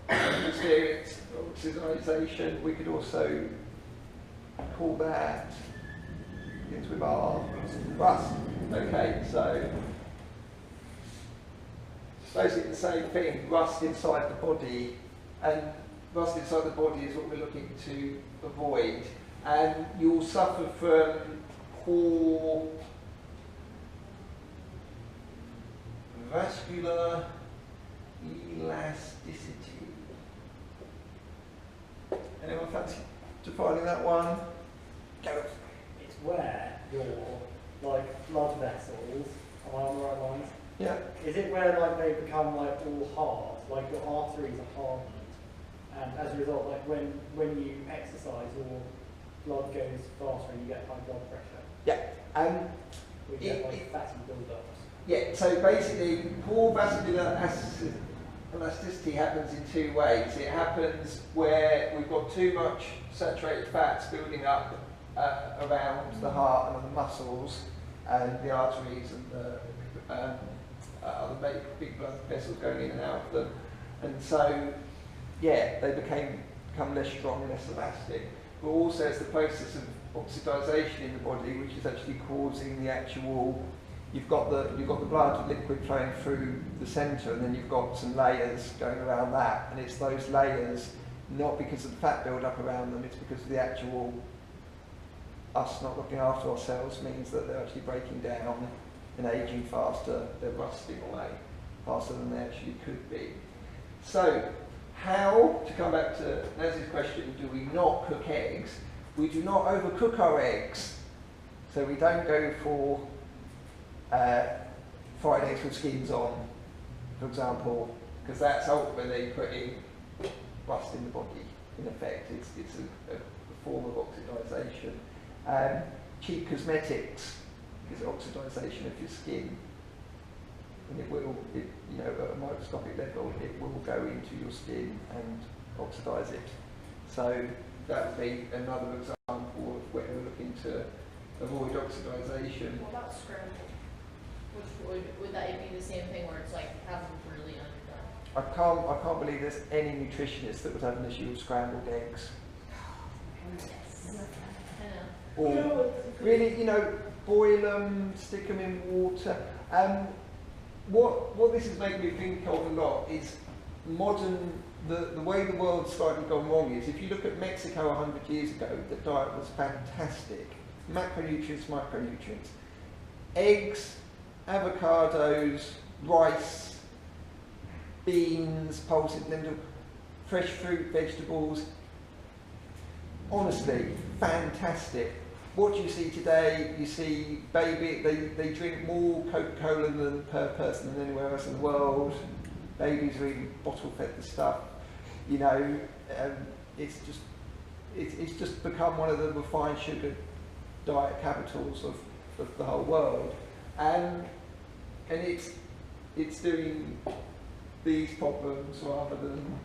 experienced oxidisation, we could also call that, begins with R, rust. Okay, so it's basically the same thing, rust inside the body, and rust inside the body is what we're looking to avoid. And you'll suffer from poor vascular elasticity. Anyone fancy defining that one? Go. It's where your like blood vessels, am I on the right lines? Yeah. Is it where like they become like all hard, like your arteries are hardened, and as a result, like when you exercise, your blood goes faster and you get high blood pressure? Yeah. We get like fatty build-ups. Yeah, so basically, poor vascular elasticity happens in two ways. It happens where we've got too much saturated fats building up around the heart and the muscles and the arteries and the other big blood vessels going in and out of them. And so, yeah, they become less strong, less elastic. But also it's the process of oxidisation in the body which is actually causing the actual, you've got the blood liquid flowing through the centre, and then you've got some layers going around that, and it's those layers, not because of the fat build-up around them, it's because of the actual, us not looking after ourselves means that they're actually breaking down and ageing faster, they're rusting away faster than they actually could be. So, how, to come back to Naz's question, do we not cook eggs? We do not overcook our eggs. So we don't go for fried eggs with skins on, for example, because that's ultimately putting rust in the body, in effect. It's a form of oxidisation. Cheap cosmetics is oxidisation of your skin. And it will, you know, at a microscopic level, it will go into your skin and oxidise it. So that would be another example of where we're looking to avoid oxidisation. What about scrambled? Which would that be the same thing where it's like have them really underdone? I can't believe there's any nutritionist that would have an issue with scrambled eggs. Yes. I know. Or really, you know, boil them, stick them in water. What this is making me think of a lot is the way the world's slightly gone wrong is, if you look at Mexico 100 years ago, the diet was fantastic. Macronutrients, micronutrients. Eggs, avocados, rice, beans, pulses, lentil, fresh fruit, vegetables. Honestly, fantastic. What do you see today? You see they drink more Coca-Cola per person than anywhere else in the world. Babies are eating bottle-fed stuff. You know, it's just become one of the refined sugar diet capitals of the whole world, and it's doing these problems rather than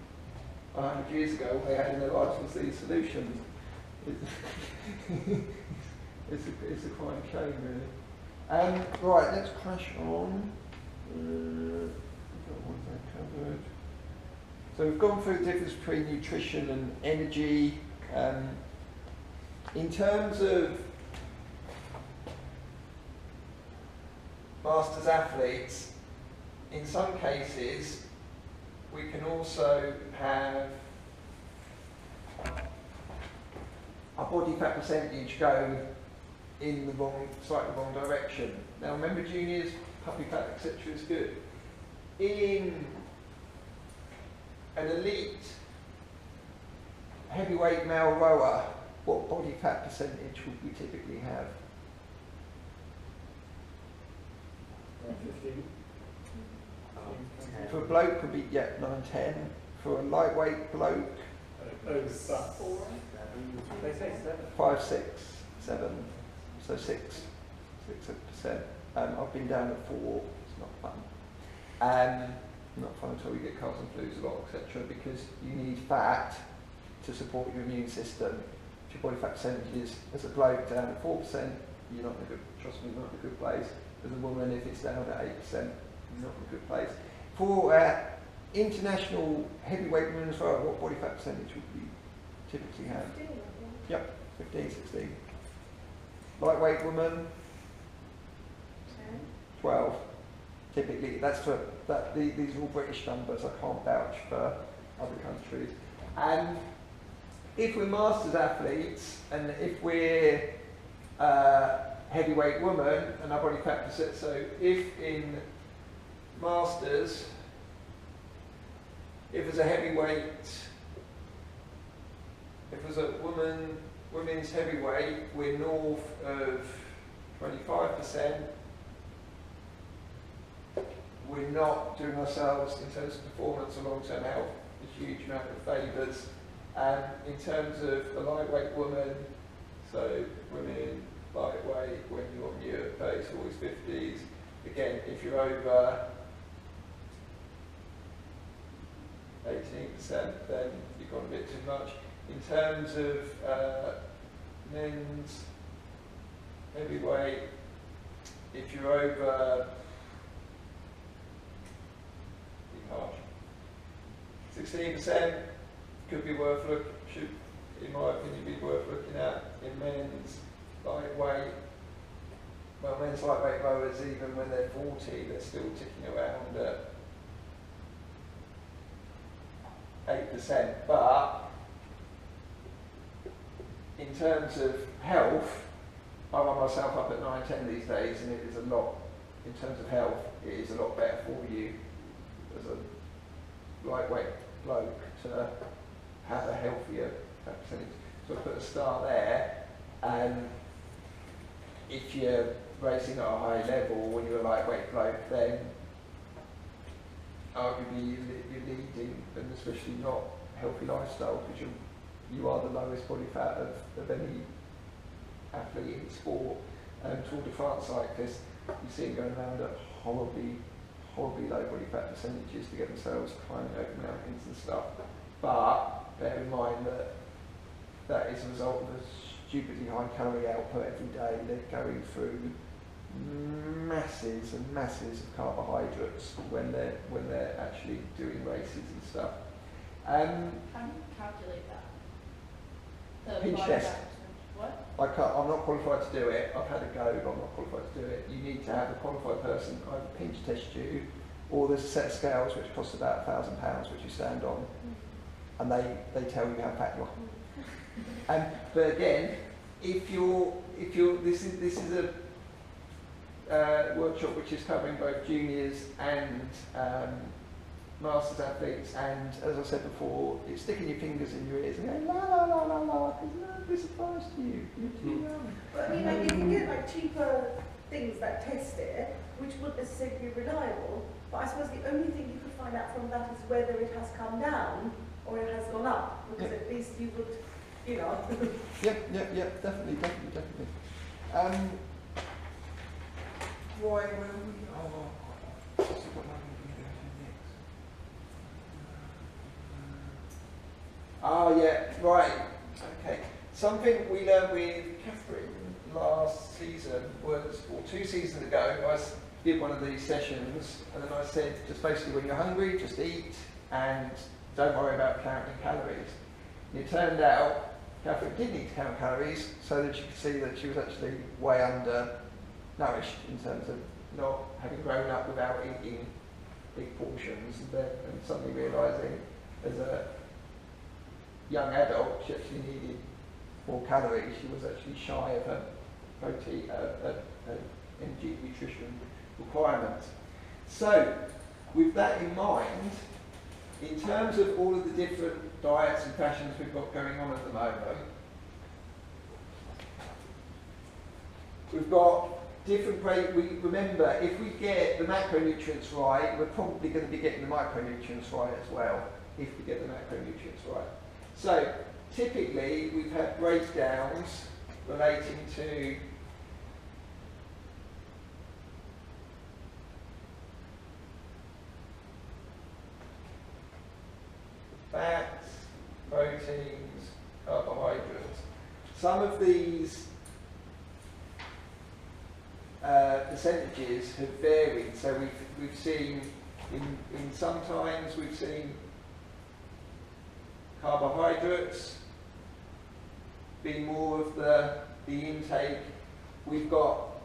100 years ago what they had in their lives was these solutions. It's a quite a shame, really. Right, let's crash on. Covered. So we've gone through the difference between nutrition and energy. In terms of masters athletes, in some cases we can also have our body fat percentage go in the slightly wrong direction. Now remember, juniors, puppy fat, etc. is good. In an elite heavyweight male rower, what body fat percentage would we typically have? 15. Oh, 10. For a bloke, would be 9, 10. For for a lightweight bloke, Over butt. 4. They say 7. 5, 6, 7, so 6%. I've been down at 4. It's not fun. Not fun until you get colds and flus a lot, etc. Because you need fat to support your immune system. If your body fat percentage is, as a bloke, down at 4%, you're not in a good, trust me, not in a good place. As a woman, if it's down at 8%, you're not in a good place. For international heavyweight women as well, what body fat percentage would you typically have? 15, Yep, 15, 16. Lightweight woman, 10. 12. Typically, that's for that. These are all British numbers. I can't vouch for other countries. And if we're masters athletes, and if we're heavyweight woman, and our body fat percent, so if in masters, if there's a heavyweight, if there's a women's heavyweight, we're north of 25%. We're not doing ourselves in terms of performance or long-term health a huge amount of favours. In terms of a lightweight woman, so women lightweight when you're on your 30s, 40s, 50s, again, if you're over 18%, then you've gone a bit too much. In terms of men's heavyweight, if you're over 16% could be worth should, in my opinion, be worth looking at. In men's lightweight, well, men's lightweight rowers, even when they're 40, they're still ticking around at 8%. But in terms of health, I run myself up at 9, 10 these days, and it is a lot, in terms of health, it is a lot better for you as a lightweight bloke to have a healthier fat percentage. So I put a star there, and if you're racing at a high level when you're a lightweight bloke, then arguably you're leading an especially not healthy lifestyle, because you are the lowest body fat of any athlete in sport. Tour de France cyclists, you see them going around at horribly low body fat percentages to get themselves climbing over mountains and stuff. But bear in mind that that is a result of a stupidly high calorie output every day. They're going through masses and masses of carbohydrates when they're actually doing races and stuff. How do you calculate that? The Pinch body test. fat percentage. What? I'm not qualified to do it. I've had a go, but I'm not qualified to do it. You need to have a qualified person either pinch test you, or there's a set of scales which cost about £1,000, which you stand on, and they tell you how fat you are. But again, if you're this is a workshop which is covering both juniors and masters athletes, and as I said before, it's sticking your fingers in your ears and going la la la la la, because this applies to you. You're too young. But I mean, like, you can get like cheaper things that test it, which wouldn't necessarily be reliable. But I suppose the only thing you could find out from that is whether it has come down or it has gone up, because at least you would, you know. Yeah, definitely. Where were we? Oh, so what am I going to do next? Oh yeah, right. Okay. Something we learned with Catherine last season was, or 2 seasons ago, I did one of these sessions, and then I said, just basically when you're hungry, just eat, and don't worry about counting calories. And it turned out Catherine did need to count calories, so that you could see that she was actually way undernourished in terms of not having grown up without eating big portions, and suddenly realising as a young adult she actually needed more calories. She was actually shy of her protein, energy nutrition requirements. So, with that in mind, in terms of all of the different diets and fashions we've got going on at the moment, we've got different, remember, if we get the macronutrients right, we're probably going to be getting the micronutrients right as well. if we get the macronutrients right. So typically we've had breakdowns relating to fats, proteins, carbohydrates. Some of these percentages have varied. So we've seen in sometimes we've seen carbohydrates be more of the intake. We've got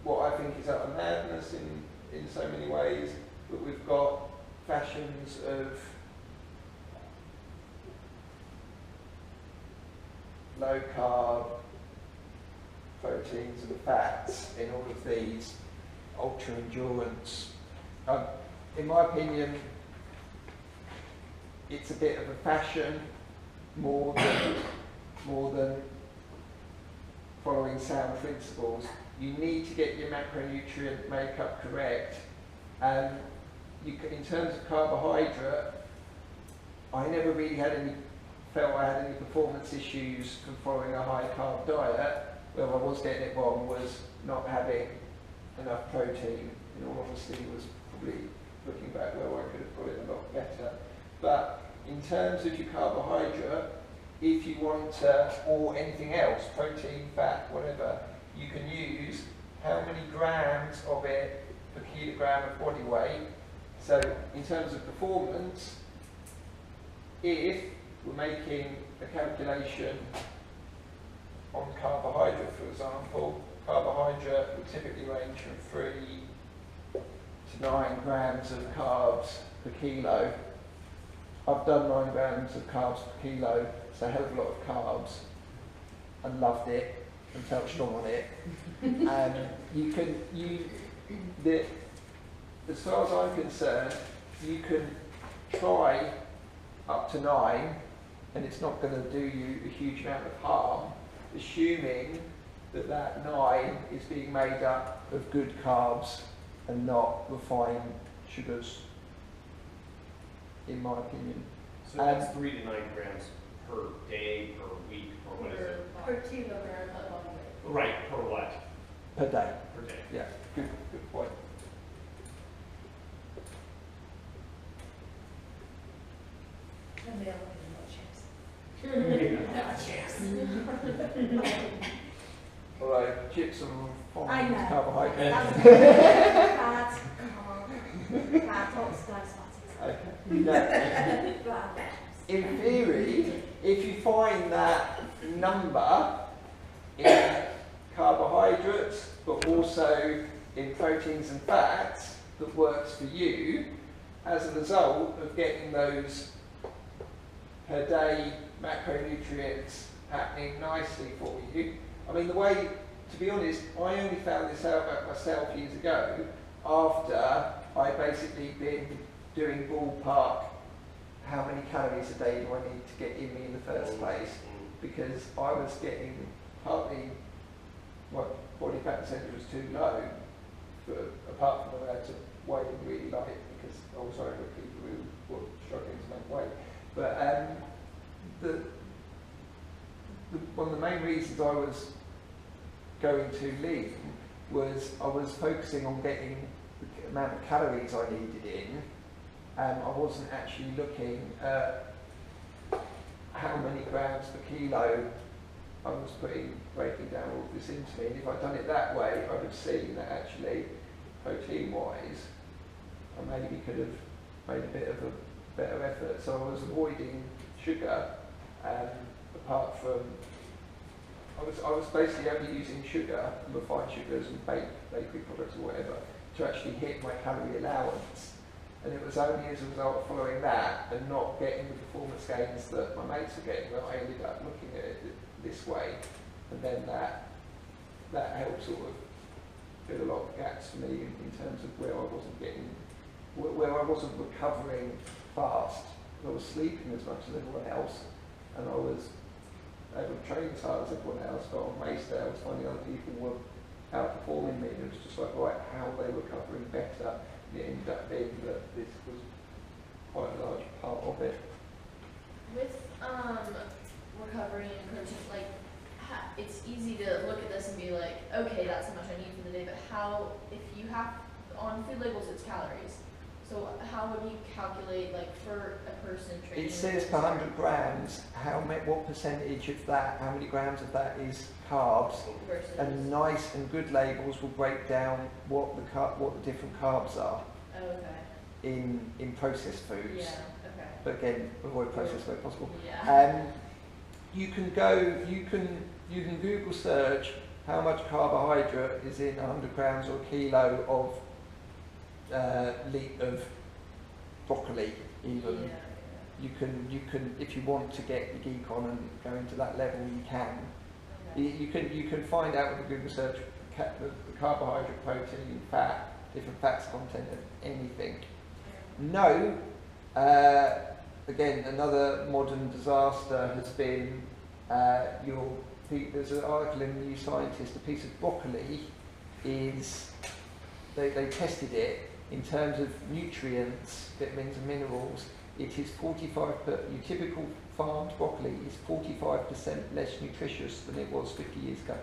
what I think is utter madness in so many ways, but we've got fashions of low carb proteins and fats in all of these ultra endurance. In my opinion, it's a bit of a fashion more than following sound principles. You need to get your macronutrient makeup correct. In terms of carbohydrate, I never really felt I had any performance issues from following a high carb diet. Where I was getting it wrong was not having enough protein. In all honesty, was probably looking back where I could have got it a lot better. But in terms of your carbohydrate, if you want to, or anything else, protein, fat, whatever, you can use how many grams of it per kilogram of body weight. So in terms of performance, if we're making a calculation on carbohydrate, for example, carbohydrate would typically range from 3 to 9 grams of carbs per kilo. I've done 9 grams of carbs per kilo, so a hell of a lot of carbs, and loved it and felt strong on it. As far as I'm concerned, you can try up to 9, and it's not going to do you a huge amount of harm, assuming that 9 is being made up of good carbs and not refined sugars, in my opinion. So that's 3 to 9 grams per day, per week, or what is it? Per kilogram. Right, per what? Per day. Per day. Yeah, good point. And they are looking at chips. Although chips are I fine know. carbohydrates. Fat, carb, fat, oxidized fatty No. acids. In theory, if you find that number in carbohydrates, but also in proteins and fats that works for you, as a result of getting those per day macronutrients happening nicely for you. I mean, to be honest, I only found this out about myself years ago after I basically been doing ballpark how many calories a day do I need to get in me in the first place, because I was getting partly my body fat percentage was too low, but apart from the amount of weight I really like it because I was over people who were struggling to make weight. But one of the main reasons I was going too lean was I was focusing on getting the amount of calories I needed in, and I wasn't actually looking at how many grams per kilo I was breaking down all of this into me. And if I'd done it that way, I'd have seen that actually, protein-wise, I maybe could have made a bit of a better effort. So I was avoiding sugar, apart from, I was basically only using sugar, refined sugars and bakery products or whatever, to actually hit my calorie allowance. And it was only as a result of following that and not getting the performance gains that my mates were getting that I ended up looking at it this way. And then that helped sort of fill a lot of gaps for me in terms of where I wasn't recovering fast. I was sleeping as much as everyone else, and I was able to train as hard as everyone else, but on race day I was finding other people were outperforming me, and it was just like, right, how are they recovering better? And it ended up being that this was quite a large part of it. With recovery and protein, like it's easy to look at this and be like, okay, that's how much I need for the day. But how, if you have on food labels, it's calories. So how would you calculate, like, for a person training? It says per 100 grams, what percentage of that, how many grams of that is carbs, versus and nice and good labels will break down what the different carbs are oh, okay. in processed foods. Yeah. Okay. But again, avoid processed where possible. Yeah. You can Google search how much carbohydrate is in 100 grams or a kilo of of broccoli even. Yeah. You can if you want to get the geek on and go into that level, you can. Okay. You can find out with the Google search the carbohydrate, protein, fat, different fats content of anything. No, again, another modern disaster has been there's an article in the New Scientist, a piece of broccoli is, they tested it in terms of nutrients, vitamins and minerals. It is 45%, your typical farmed broccoli is 45% less nutritious than it was 50 years ago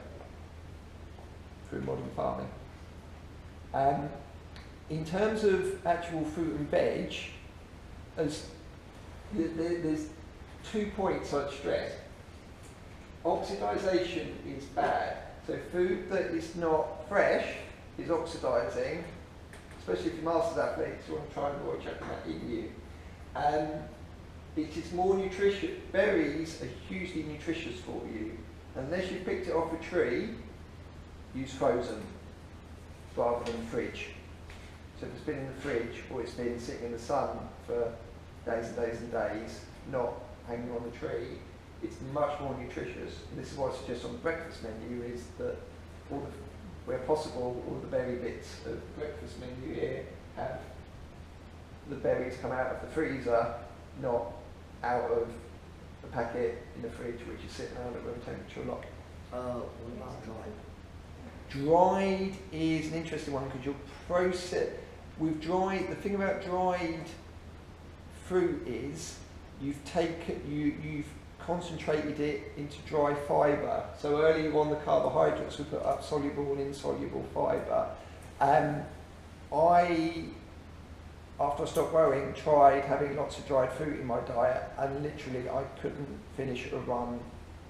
through modern farming. In terms of actual fruit and veg, there's 2 points I'd stress. Oxidisation is bad. So food that is not fresh is oxidising, especially if you're masters athletes, you want to try and avoid chucking that in you. It is more nutritious. Berries are hugely nutritious for you. Unless you picked it off a tree, use frozen rather than fridge. So if it's been in the fridge or it's been sitting in the sun for days and days and days, not hanging on the tree, it's much more nutritious. And this is what I suggest on the breakfast menu is that where possible, all the berry bits of the breakfast menu here have the berries come out of the freezer, not out of the packet in the fridge, which is sitting around at room temperature a lot. What about dried? Dried is an interesting one because you'll process with dried. The thing about dried fruit is you've concentrated it into dry fibre. So earlier on, the carbohydrates were put up soluble and insoluble fibre. After I stopped growing, tried having lots of dried fruit in my diet, and literally I couldn't finish a run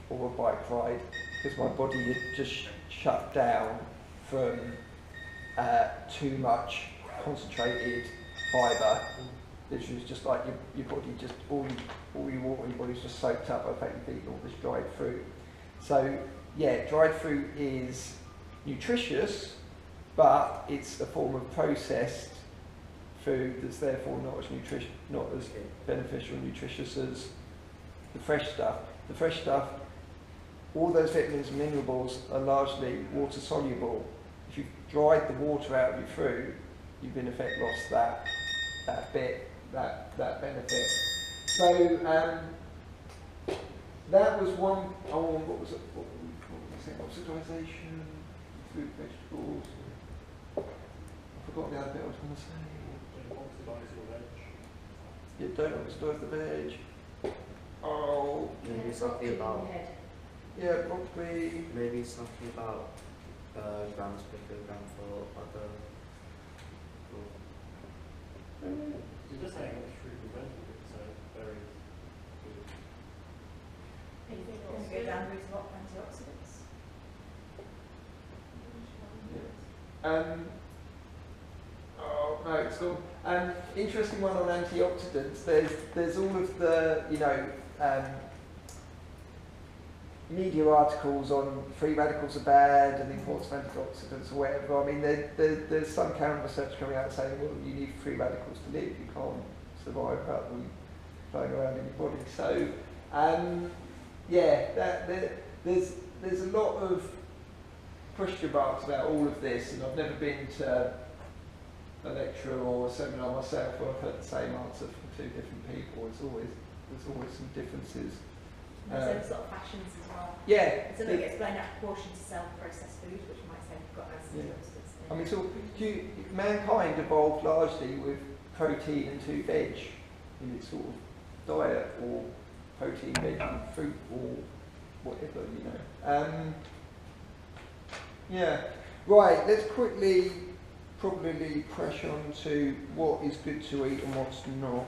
or a bike ride because my body had just shut down from too much concentrated fibre. This was just like your body, just all your water in your body's just soaked up by the fact you've eaten all this dried fruit. So yeah, dried fruit is nutritious, but it's a form of processed food that's therefore not as beneficial and nutritious as the fresh stuff. The fresh stuff, all those vitamins and minerals are largely water soluble. If you've dried the water out of your fruit, you've in effect lost that benefit. So that was one. What was it? What was I saying? Oxidisation, fruit, vegetables. I forgot the other bit I was going to say. Yeah, don't oxidise the veg. Oh. Maybe something about. Yeah, broccoli. Maybe something about grams per kilogram for other. You're just saying it's fruit and vegetables, so very good. Anything Can else? we go down the route of antioxidants? Oh no, it's cool. Interesting one on antioxidants. There's all of the media articles on free radicals are bad and the importance of antioxidants or whatever. I mean, there's some current research coming out saying, well, you need free radicals to live. You can't survive without them flowing around in your body. So, yeah, there's a lot of question marks about all of this, and I've never been to a lecture or a seminar myself where I've heard the same answer from two different people. There's always some differences. There's sort of fashions as well. Yeah. So they explain that proportion to self-processed food, which might say you've got antioxidants. I mean, so mankind evolved largely with protein and 2 veg in its sort of diet or protein, veggie, fruit or whatever, you know. Yeah, right, let's quickly probably press on to what is good to eat and what's not.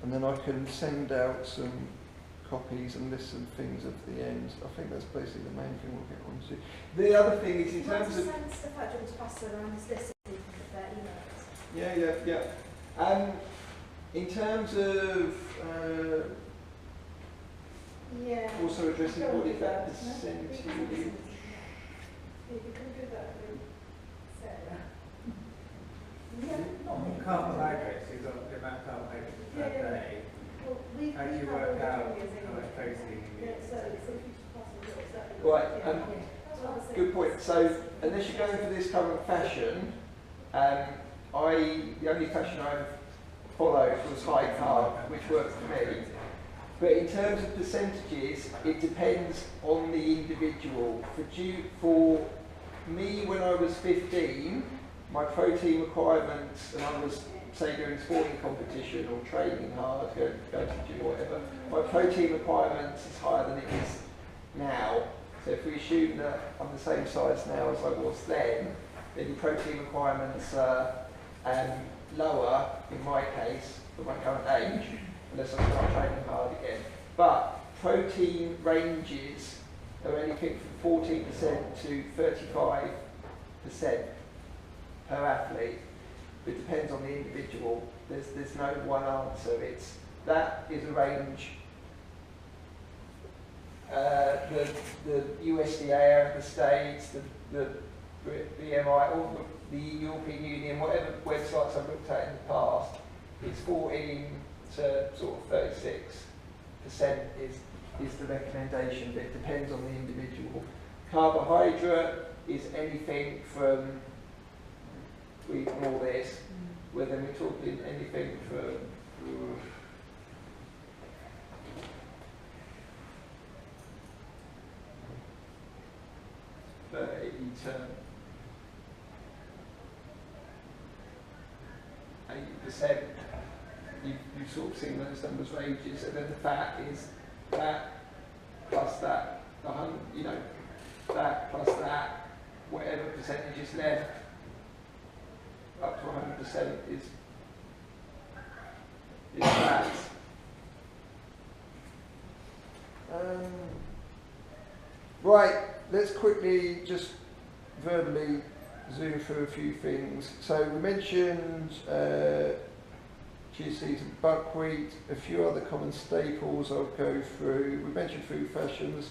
And then I can send out some copies and list some things at the end. I think that's basically the main thing we'll get on to. The other thing is in terms of... send stuff out to pass around this list so you can put their emails. Yeah. In terms of also addressing body fat percentage. You can do that with Sarah. Carbohydrates, you've got the amount of carbohydrates per day. Well, we How do you have work all out the how much protein you need? so if you pass on yours, that would Right, That's what I was saying. good point. So, unless you're going for this current fashion, the only fashion I followed was high carb, which worked for me. But in terms of percentages, it depends on the individual. For me, when I was 15, my protein requirements, and I was, say, doing sporting competition or training hard, go to the gym or whatever, my protein requirements is higher than it is now. So if we assume that I'm the same size now as I was then the protein requirements are lower, in my case, for my current age, unless I start training hard again. But protein ranges are anything from 14% to 35% per athlete. It depends on the individual. There's no one answer. That is a range. The USDA of the States, the BMI, or the European Union, whatever websites I've looked at in the past, it's 14 to sort of 36% is the recommendation, but it depends on the individual. Carbohydrate is anything from, we ignore this, where then we're talking anything from 30 to 80%. You've sort of seen those numbers ranges, and then the fat is that plus that, that plus that, whatever percentage is left, up to 100% is fat. Right, let's quickly just verbally zoom through a few things. So we mentioned chia seeds and buckwheat, a few other common staples I'll go through. We mentioned food fashions.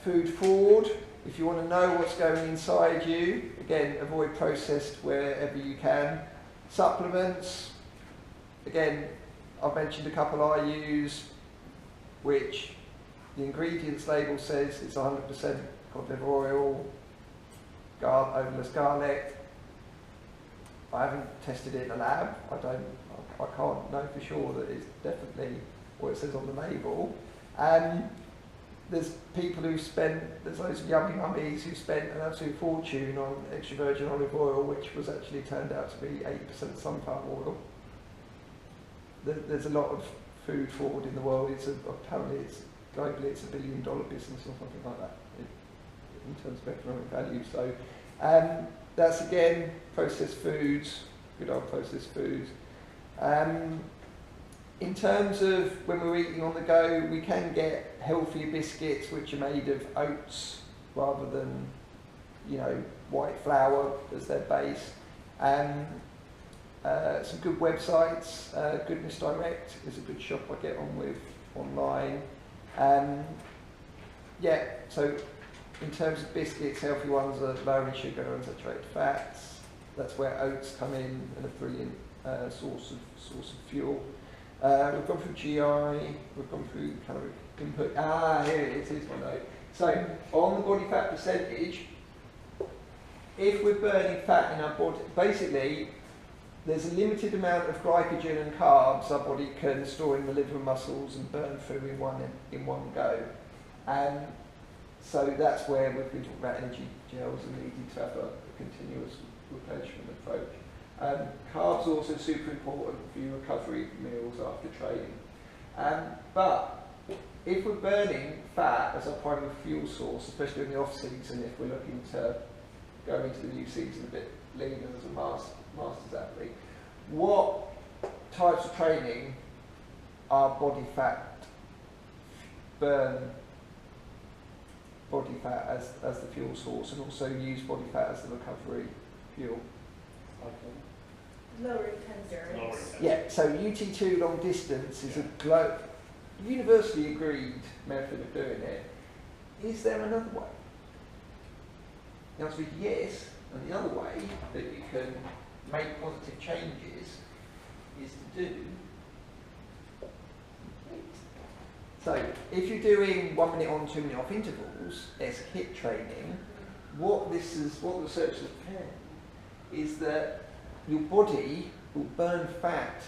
Food fraud, if you want to know what's going inside you, again, avoid processed wherever you can. Supplements, again, I've mentioned a couple I use, which the ingredients label says it's 100% cod liver oil, odorless garlic. I haven't tested it in a lab. I can't know for sure that it's definitely what it says on the label. There's people there's loads of yummy mummies who spent an absolute fortune on extra virgin olive oil, which was actually turned out to be 80% sunflower oil. There's a lot of food fraud in the world. Apparently globally it's $1 billion business or something like that in terms of economic value. So that's again processed foods, good old processed foods. In terms of when we're eating on the go, we can get healthier biscuits which are made of oats rather than, white flour as their base. Some good websites. Goodness Direct is a good shop I get on with online. So in terms of biscuits, healthy ones are lower in sugar and unsaturated fats. That's where oats come in and a brilliant source of fuel. We've gone through GI, we've gone through caloric input. Here it is, here's my note. So, on the body fat percentage, if we're burning fat in our body, basically, there's a limited amount of glycogen and carbs our body can store in the liver and muscles and burn through in one go. So that's where we've been talking about energy gels and needing to have a continuous replenishment approach. Carbs are also super important for your recovery meals after training. But if we're burning fat as a primary fuel source, especially in the off season, if we're looking to go into the new season a bit leaner as a masters athlete, what types of training are body fat, burn body fat as the fuel source, and also use body fat as the recovery fuel? Lower intensity. Lower intensity. Yeah, so UT2 long distance is a universally agreed method of doing it. Is there another way? The answer is yes, and the other way that you can make positive changes is to do. So if you're doing 1 minute on, 2 minute off intervals as HIIT training, what research has found is that your body will burn fat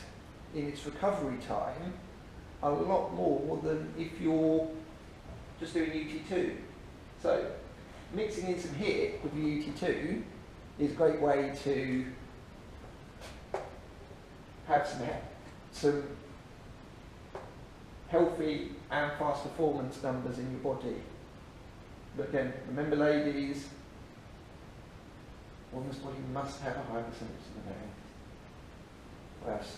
in its recovery time a lot more than if you're just doing UT2. So mixing in some HIIT with your UT2 is a great way to have some healthy and fast performance numbers in your body. But again, remember ladies, a woman's body must have a high percentage of the variant, or else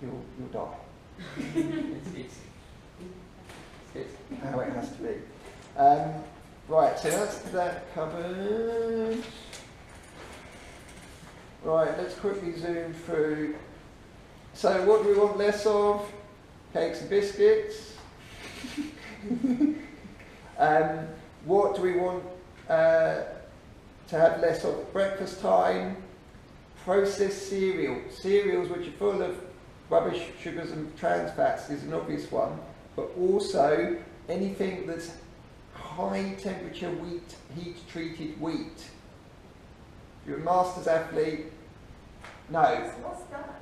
you'll die. it's how it has to be. Right, so that's that covered. Right, let's quickly zoom through. So what do we want less of? Cakes and biscuits. What do we want to have less of at breakfast time? Processed cereals which are full of rubbish, sugars and trans fats is an obvious one, but also anything that's high temperature wheat, heat treated wheat. If you're a masters athlete, no. What's that?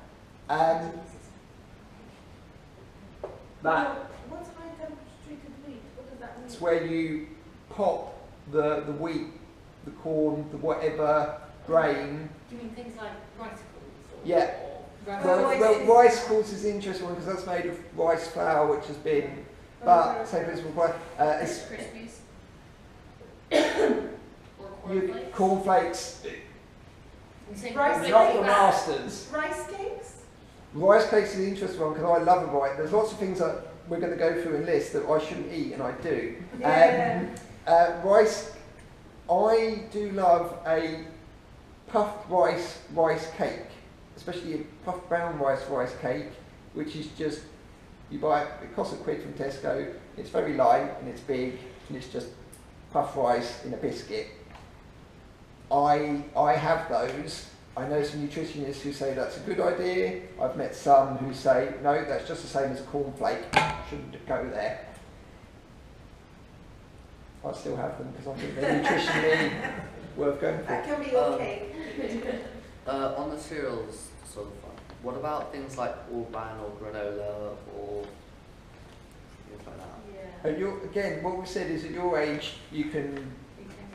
That What's high temperature treated wheat? What does that mean? it's where you pop the wheat, the corn, the whatever grain. Do you mean things like rice-crumbs? Yeah. Well, rice crumbs is an interesting one because that's made of rice flour, which has been, but same principle. It's Krispies. Or cornflakes. Rice Not cakes. the masters. Rice cakes? Rice cakes is an interesting one because I love a rice. There's lots of things that we're going to go through and list that I shouldn't eat, and I do. Yeah. Rice. I do love a puffed rice cake, especially a puffed brown rice cake, which is just, you buy it costs £1 from Tesco. It's very light and it's big and it's just puffed rice in a biscuit. I have those. I know some nutritionists who say that's a good idea. I've met some who say, no, that's just the same as a cornflake. Shouldn't go there. I still have them because I think they're nutritionally worth going for. That can be your cake. On the cereals sort of one, what about things like all bran or granola or things like that? And again, what we said is at your age, you can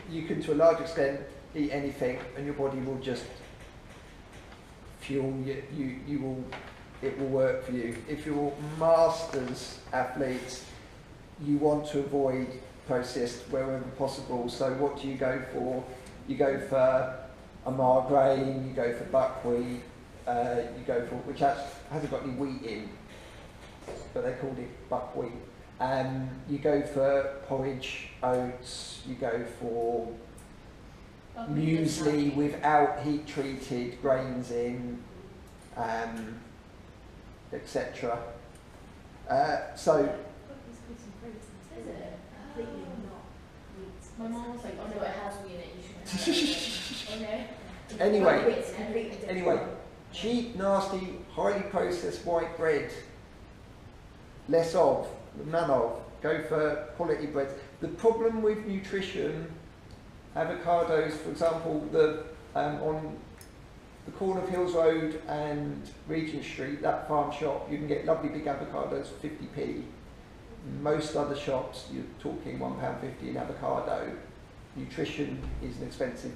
to a large extent eat anything, and your body will just fuel you. It will work for you. If you're masters athletes, you want to avoid processed wherever possible. So what do you go for? You go for a margrain, you go for buckwheat, you go for, which hasn't got any wheat in, but they called it buckwheat. You go for porridge, oats, you go for muesli without heat treated grains in, etc. So Is it? Completely not wheat. My mom was like, oh no, it has wheat in it, you shouldn't have it. Okay. Anyway, It's completely different. Anyway, cheap, nasty, highly processed white bread. Less of, none of. Go for quality breads. The problem with nutrition, avocados, for example, on the corner of Hills Road and Regent Street, that farm shop, you can get lovely big avocados for 50p. Most other shops, you're talking £1.50 an avocado. Nutrition is an expensive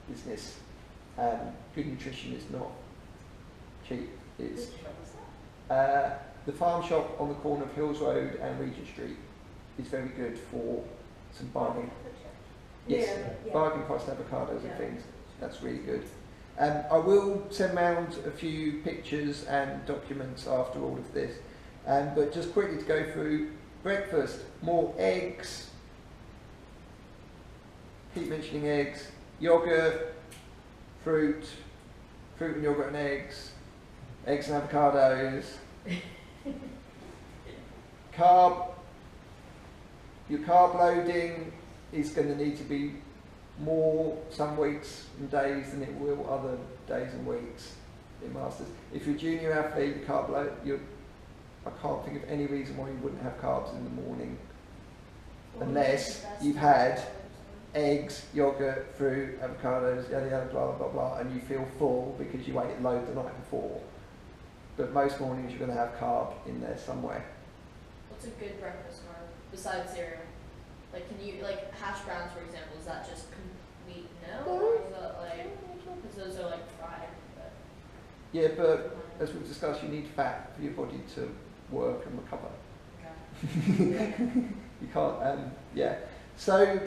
business. Good nutrition is not cheap. It's Which shop was that? the farm shop on the corner of Hills Road and Regent Street is very good for some bargain. Yes, Yeah. bargain priced avocados Yeah. and things. That's really good. I will send round a few pictures and documents after all of this. But just quickly to go through breakfast, more eggs. Keep mentioning eggs. Yogurt, fruit and yogurt and eggs and avocados. Your carb loading is going to need to be more some weeks and days than it will other days and weeks in Masters. If you're a junior athlete, the carb load, I can't think of any reason why you wouldn't have carbs in the morning, unless you've had eggs, yogurt, fruit, avocados, yada yada, blah blah blah, and you feel full because you ate a load the night before. But most mornings you're going to have carb in there somewhere. What's a good breakfast carb besides cereal? Like, can you, like, hash browns, for example, is that just complete no? Or is that like, because those are like fried, but. Yeah, but as we've discussed, you need fat for your body to work and recover. Okay. You can't, yeah. So,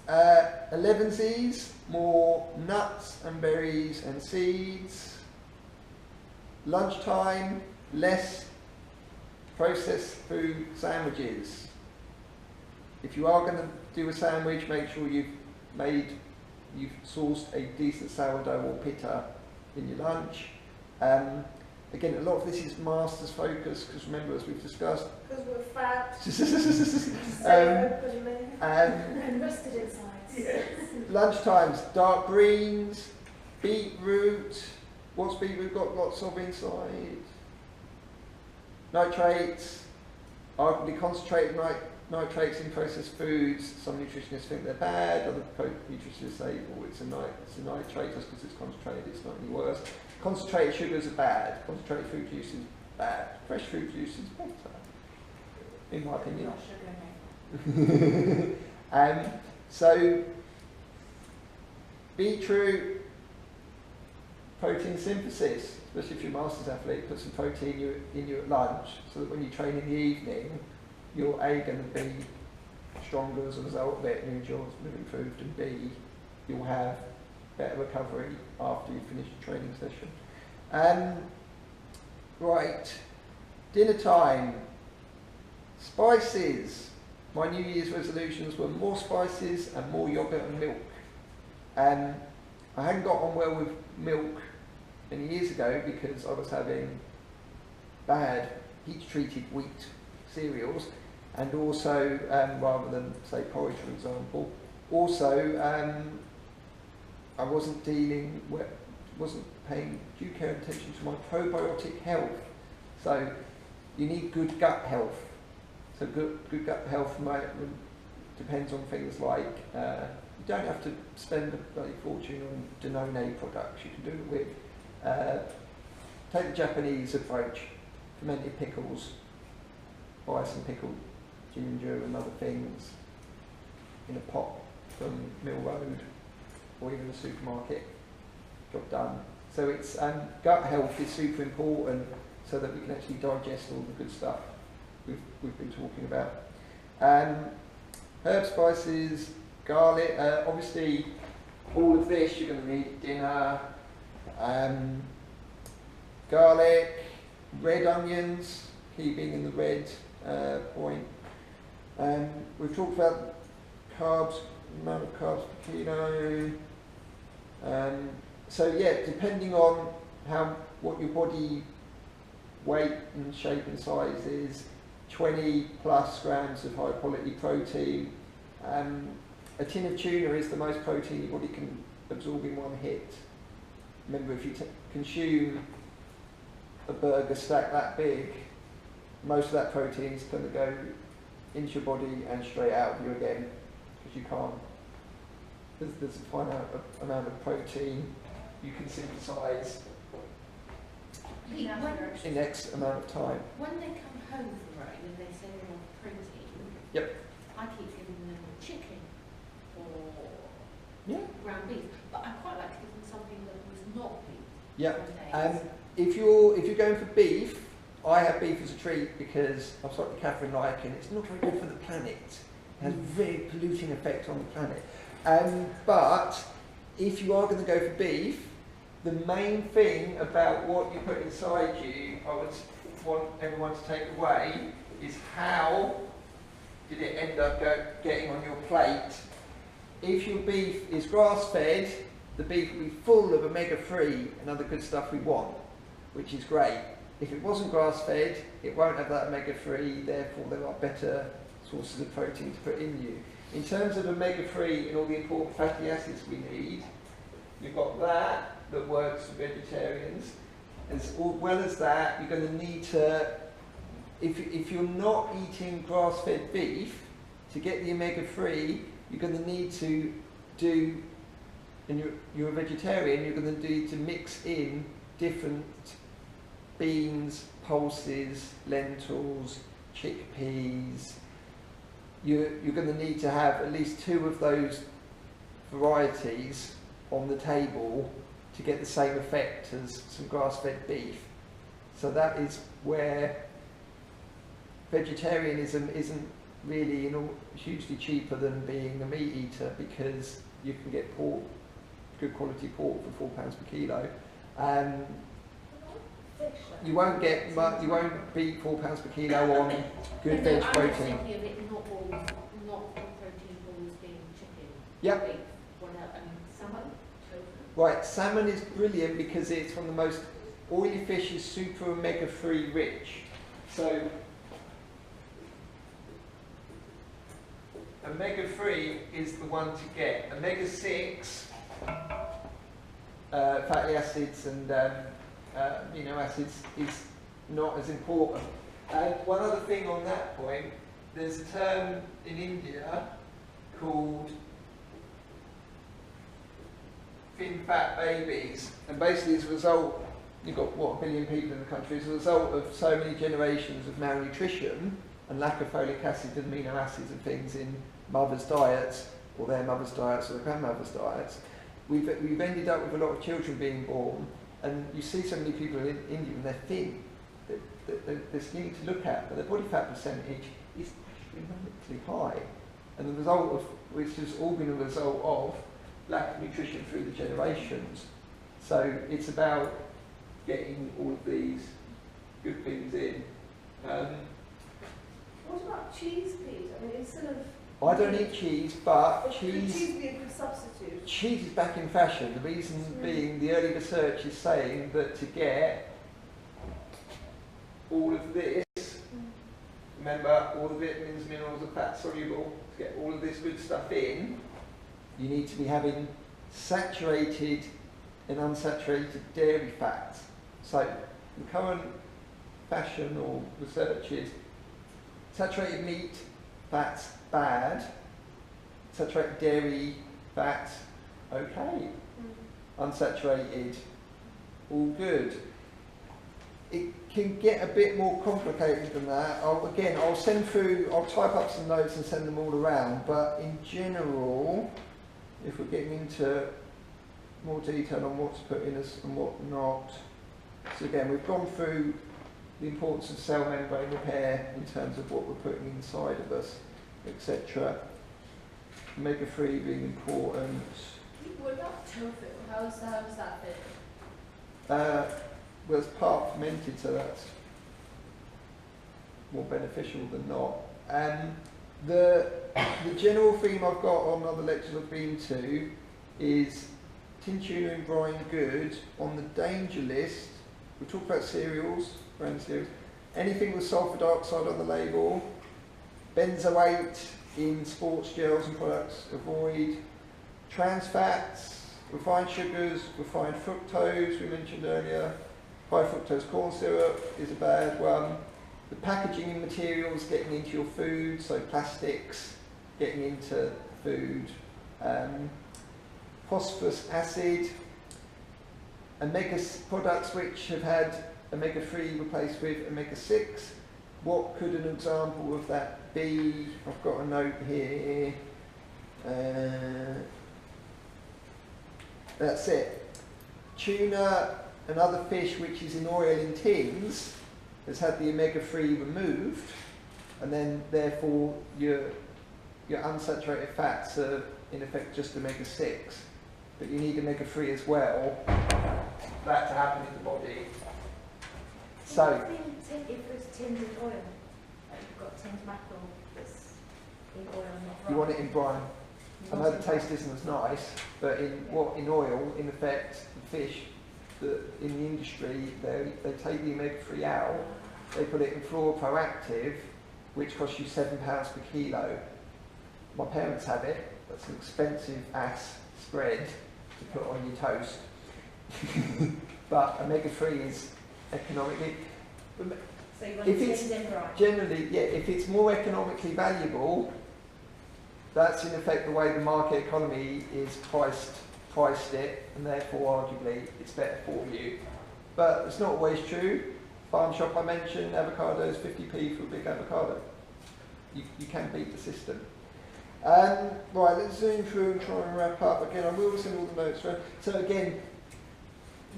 11Cs, more nuts and berries and seeds. Lunchtime, less processed food sandwiches. If you are going to do a sandwich, make sure you've sourced a decent sourdough or pita in your lunch. Again, a lot of this is Masters focus, because remember, as we've discussed, Because we're fat. And rusted insides. Yes. Lunchtimes, dark greens, beetroot. What's beetroot got lots of inside? Nitrates, arguably concentrated nitrates in processed foods. Some nutritionists think they're bad, other nutritionists say, oh, it's a nitrate just because it's concentrated, it's not any worse. Concentrated sugars are bad, concentrated fruit juice is bad, fresh fruit juice is better, in my opinion. Not sugar, no. So, beetroot, protein synthesis, especially if you're a Masters athlete, put some protein in you at lunch, so that when you train in the evening, you're A, going to be stronger as a result of it, and your endurance will be improved, and B, you'll have better recovery after you finish the training session. Right, dinner time. Spices. My New Year's resolutions were more spices and more yogurt and milk. I hadn't got on well with milk many years ago because I was having bad heat-treated wheat cereals, and also, rather than say porridge for example, also I wasn't paying due care and attention to my probiotic health. So you need good gut health. So good gut health depends on things like, you don't have to spend a bloody fortune on Danone products. You can do it with, take the Japanese approach, fermented pickles, buy some pickled ginger and other things in a pot from Mill Road or even a supermarket. Job done. So it's gut health is super important so that we can actually digest all the good stuff we've been talking about. Herb spices, garlic, obviously all of this you're going to need at dinner. Garlic, red onions, key being in the red point. We've talked about carbs, amount of carbs per kilo. So yeah, depending on what your body weight and shape and size is, 20 plus grams of high quality protein. A tin of tuna is the most protein your body can absorb in one hit. Remember, if you consume a burger stack that big, most of that protein is going to go into your body and straight out of you again, because you can't. There's a finite amount of protein you can synthesize in X amount of time. When they come home from running and they say they want protein, Yep. I keep giving them chicken or Yeah. ground beef. But I quite like to give them something that was not beef. Yeah. from days. If you're going for beef, I have beef as a treat because I'm slightly Catherine like, and it's not very good for the planet. It has a very polluting effect on the planet. But if you are going to go for beef, the main thing about what you put inside you, I would want everyone to take away, is how did it end up getting on your plate. If your beef is grass-fed, the beef will be full of omega-3 and other good stuff we want, which is great. If it wasn't grass-fed, it won't have that omega-3, therefore there are better sources of protein to put in you. In terms of omega-3 and all the important fatty acids we need, you've got that works for vegetarians. As well as that, you're going to need to, if you're not eating grass-fed beef, to get the omega-3, you're going to need to do, and you're a vegetarian, you're going to need to mix in different beans, pulses, lentils, chickpeas. You're going to need to have at least 2 of those varieties on the table to get the same effect as some grass-fed beef. So that is where vegetarianism isn't really hugely cheaper than being a meat eater, because you can get pork, good quality pork for £4 per kilo. You won't get you won't beat £4 per kilo on good veg I'm protein. thinking of it not all protein balls being chicken. Yep. Beef, what else? Salmon, tofu. Right, salmon is brilliant because it's one of the most oily fish, is super omega-3 rich. So omega-3 is the one to get. Omega-6 fatty acids and amino acids is not as important. And one other thing on that point, there's a term in India called thin fat babies, and basically as a result, you've got what, 1 billion people in the country, as a result of so many generations of malnutrition and lack of folic acid and amino acids and things in mothers' diets, or their mothers' diets, or their grandmothers' diets, we've ended up with a lot of children being born, and you see so many people in India and they're thin, they're skinny to look at, but their body fat percentage is astronomically high, and the result of, which has all been a result of lack of nutrition through the generations. So it's about getting all of these good things in. What about cheese, Pete? I mean, instead of... I don't eat cheese, but Could cheese be a good substitute? is back in fashion. The reason being, the early research is saying that to get all of this, remember, all the vitamins, minerals are fat soluble, to get all of this good stuff in, you need to be having saturated and unsaturated dairy fats. So the current fashion or research is saturated meat fats bad, saturated dairy fats okay, unsaturated all good. It can get a bit more complicated than that. I'll type up some notes and send them all around, but in general, if we're getting into more detail on what's put in us and what not. So again, we've gone through the importance of cell membrane repair in terms of what we're putting inside of us, etc. Omega-3 being important. What about tofu? How does that fit? Well, it's part fermented, so that's more beneficial than not. The general theme I've got on other lectures I've been to is tin tuna and brine good. On the danger list, we talked about cereals, brand cereals, anything with sulfur dioxide on the label, benzoate in sports gels and products, avoid. Trans fats, refined sugars, refined fructose we mentioned earlier, high fructose corn syrup is a bad one. The packaging and materials getting into your food, so plastics getting into food, phosphorus acid, products which have had omega-3 replaced with omega-6. What could an example of that be? I've got a note here. That's it. Tuna and other fish which is in oil in tins has had the omega-3 removed, and then therefore your unsaturated fats are in effect just omega-6. But you need omega-3 as well for that to happen in the body. So, if it's tinned in oil, like you've got tinned mackerel that's in oil and not you raw. want it in brine. I know the taste isn't as nice, but in oil, in effect, the fish that in the industry, they take the omega-3 out, they put it in fluoroproactive, which costs you £7 per kilo. My parents have it. That's an expensive ass spread to put on your toast. But omega-3 is economically. So you want If it it's tinned in brine. generally, yeah, if it's more economically valuable, that's in effect the way the market economy is priced it, and therefore arguably it's better for you. But it's not always true. Farm shop I mentioned, avocados 50p for a big avocado. You can beat the system. Right, let's zoom through and try and wrap up. Again, I will send all the notes around. So again,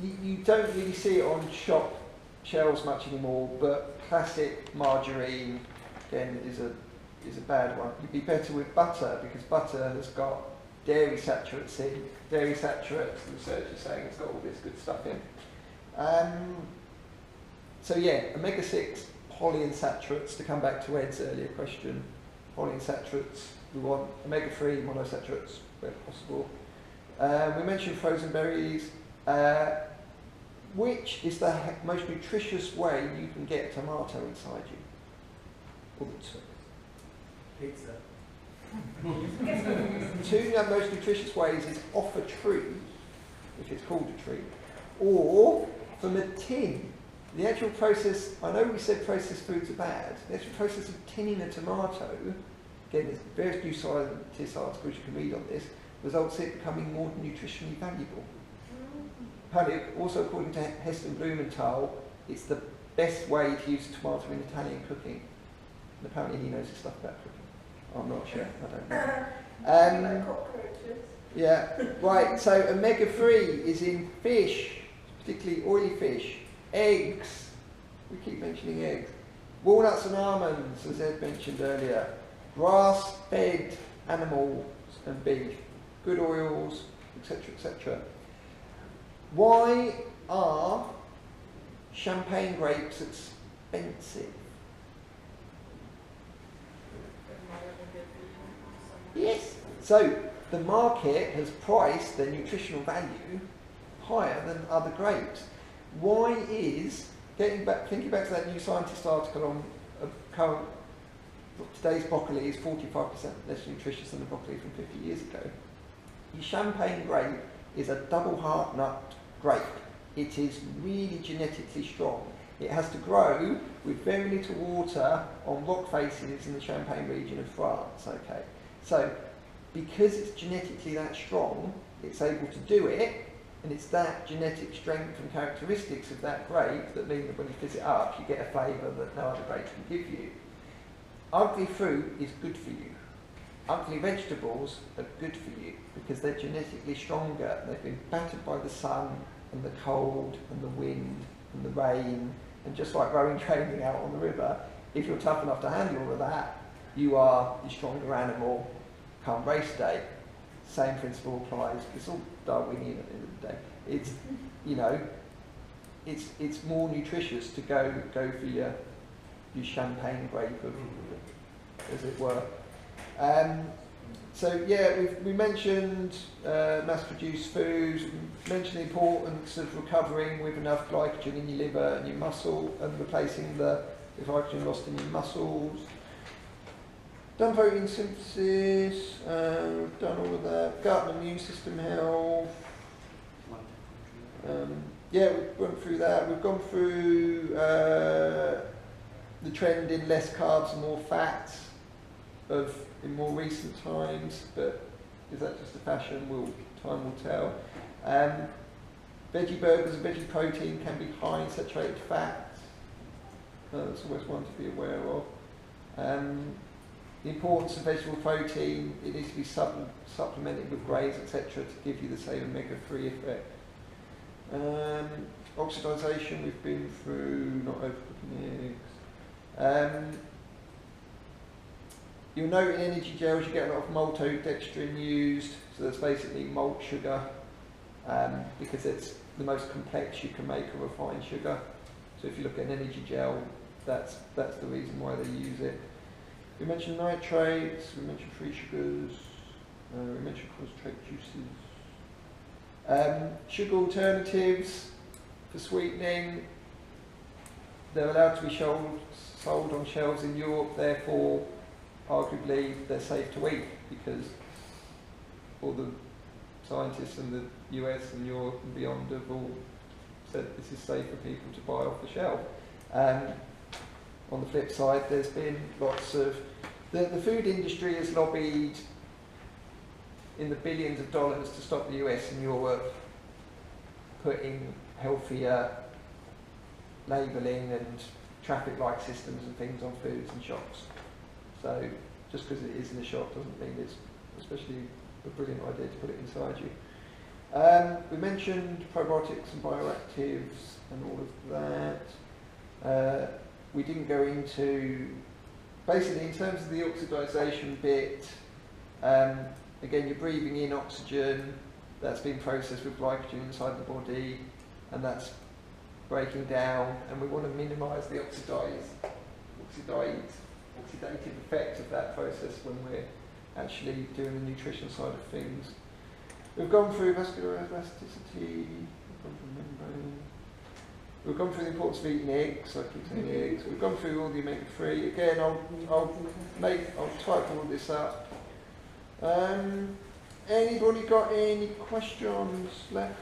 you don't really see it on shop shelves much anymore, but classic margarine, again, is a bad one. You'd be better with butter, because butter has got dairy saturates in. Dairy saturates, the research is saying it's got all this good stuff in. So yeah, omega-6 polyunsaturates, to come back to Ed's earlier question. Polyunsaturates, we want omega-3 monosaturates where possible. We mentioned frozen berries. Which is the most nutritious way you can get a tomato inside you? Or Pizza. two of the most nutritious ways is off a tree, if it's called a tree, or from a tin. The actual process, I know we said processed foods are bad, the actual process of tinning a tomato, again there's various new scientist articles you can read on this, results in it becoming more nutritionally valuable. Apparently, also according to Heston Blumenthal, it's the best way to use a tomato in Italian cooking. And apparently he knows his stuff about cooking. I'm not sure, I don't know. Like cockroaches. Yeah, right, so omega-3 is in fish, particularly oily fish, eggs, we keep mentioning eggs, walnuts and almonds, as Ed mentioned earlier, grass-fed animals and beef, good oils, etc., etc. Why are champagne grapes expensive? Yes. So the market has priced their nutritional value higher than other grapes. Why is, thinking back to that New Scientist article on current, today's broccoli is 45% less nutritious than the broccoli from 50 years ago. The champagne grape is a double heart nut grape. It is really genetically strong. It has to grow with very little water on rock faces in the Champagne region of France. Okay, so because it's genetically that strong, it's able to do it, and it's that genetic strength and characteristics of that grape that mean that when you fizz it up, you get a flavour that no other grape can give you. Ugly fruit is good for you. Ugly vegetables are good for you because they're genetically stronger. They've been battered by the sun and the cold and the wind and the rain, and just like rowing training out on the river, if you're tough enough to handle all of that, you are the stronger animal come race day. Same principle applies. It's all Darwinian at the end of the day. It's, you know, it's more nutritious to go for your champagne grape, as it were. So yeah, we mentioned mass-produced foods. We mentioned the importance of recovering with enough glycogen in your liver and your muscle, and replacing the glycogen lost in your muscles. Done protein synthesis. We've done all of that. Gut and immune system health. Yeah, we went through that. We've gone through the trend in less carbs and more fats in more recent times, but is that just a fashion? Time will tell. Veggie burgers and veggie protein can be high in saturated fats. That's always one to be aware of. The importance of vegetable protein, it needs to be supplemented with grains, etc., to give you the same omega-3 effect. Oxidisation, we've been through, not overcooking eggs. You'll note in energy gels you get a lot of maltodextrin used, so that's basically malt sugar, because it's the most complex you can make a refined sugar. So if you look at an energy gel, that's the reason why they use it. We mentioned nitrates, we mentioned free sugars, we mentioned concentrate juices. Sugar alternatives for sweetening, they're allowed to be sold on shelves in Europe, therefore arguably they're safe to eat, because all the scientists in the US and Europe and beyond have all said this is safe for people to buy off the shelf. On the flip side, there's been lots of... The food industry has lobbied in the billions of dollars to stop the US and Europe putting healthier labelling and traffic light systems and things on foods and shops. So just because it is in a shop doesn't mean it's especially a brilliant idea to put it inside you. We mentioned probiotics and bioactives and all of that. We didn't go into, basically in terms of the oxidisation bit, again you're breathing in oxygen that's been processed with glycogen inside the body, and that's breaking down, and we want to minimise the oxidative effect of that process when we're actually doing the nutrition side of things. We've gone through vascular elasticity, we've gone through membrane, we've gone through the importance of eating eggs, I keep saying eggs, we've gone through all the omega-3. Again, I'll type all this up. Anybody got any questions left?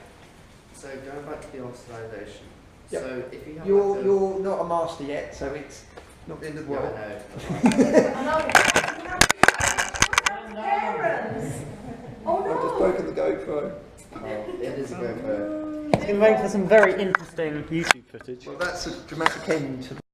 So going back to the oxidisation. Yep. So if you have You're not a master yet, so it's not the end of the world. Parents! Oh no! I've just broken the GoPro. It is a GoPro. It's going to make for some very interesting YouTube footage. Well, that's a dramatic end to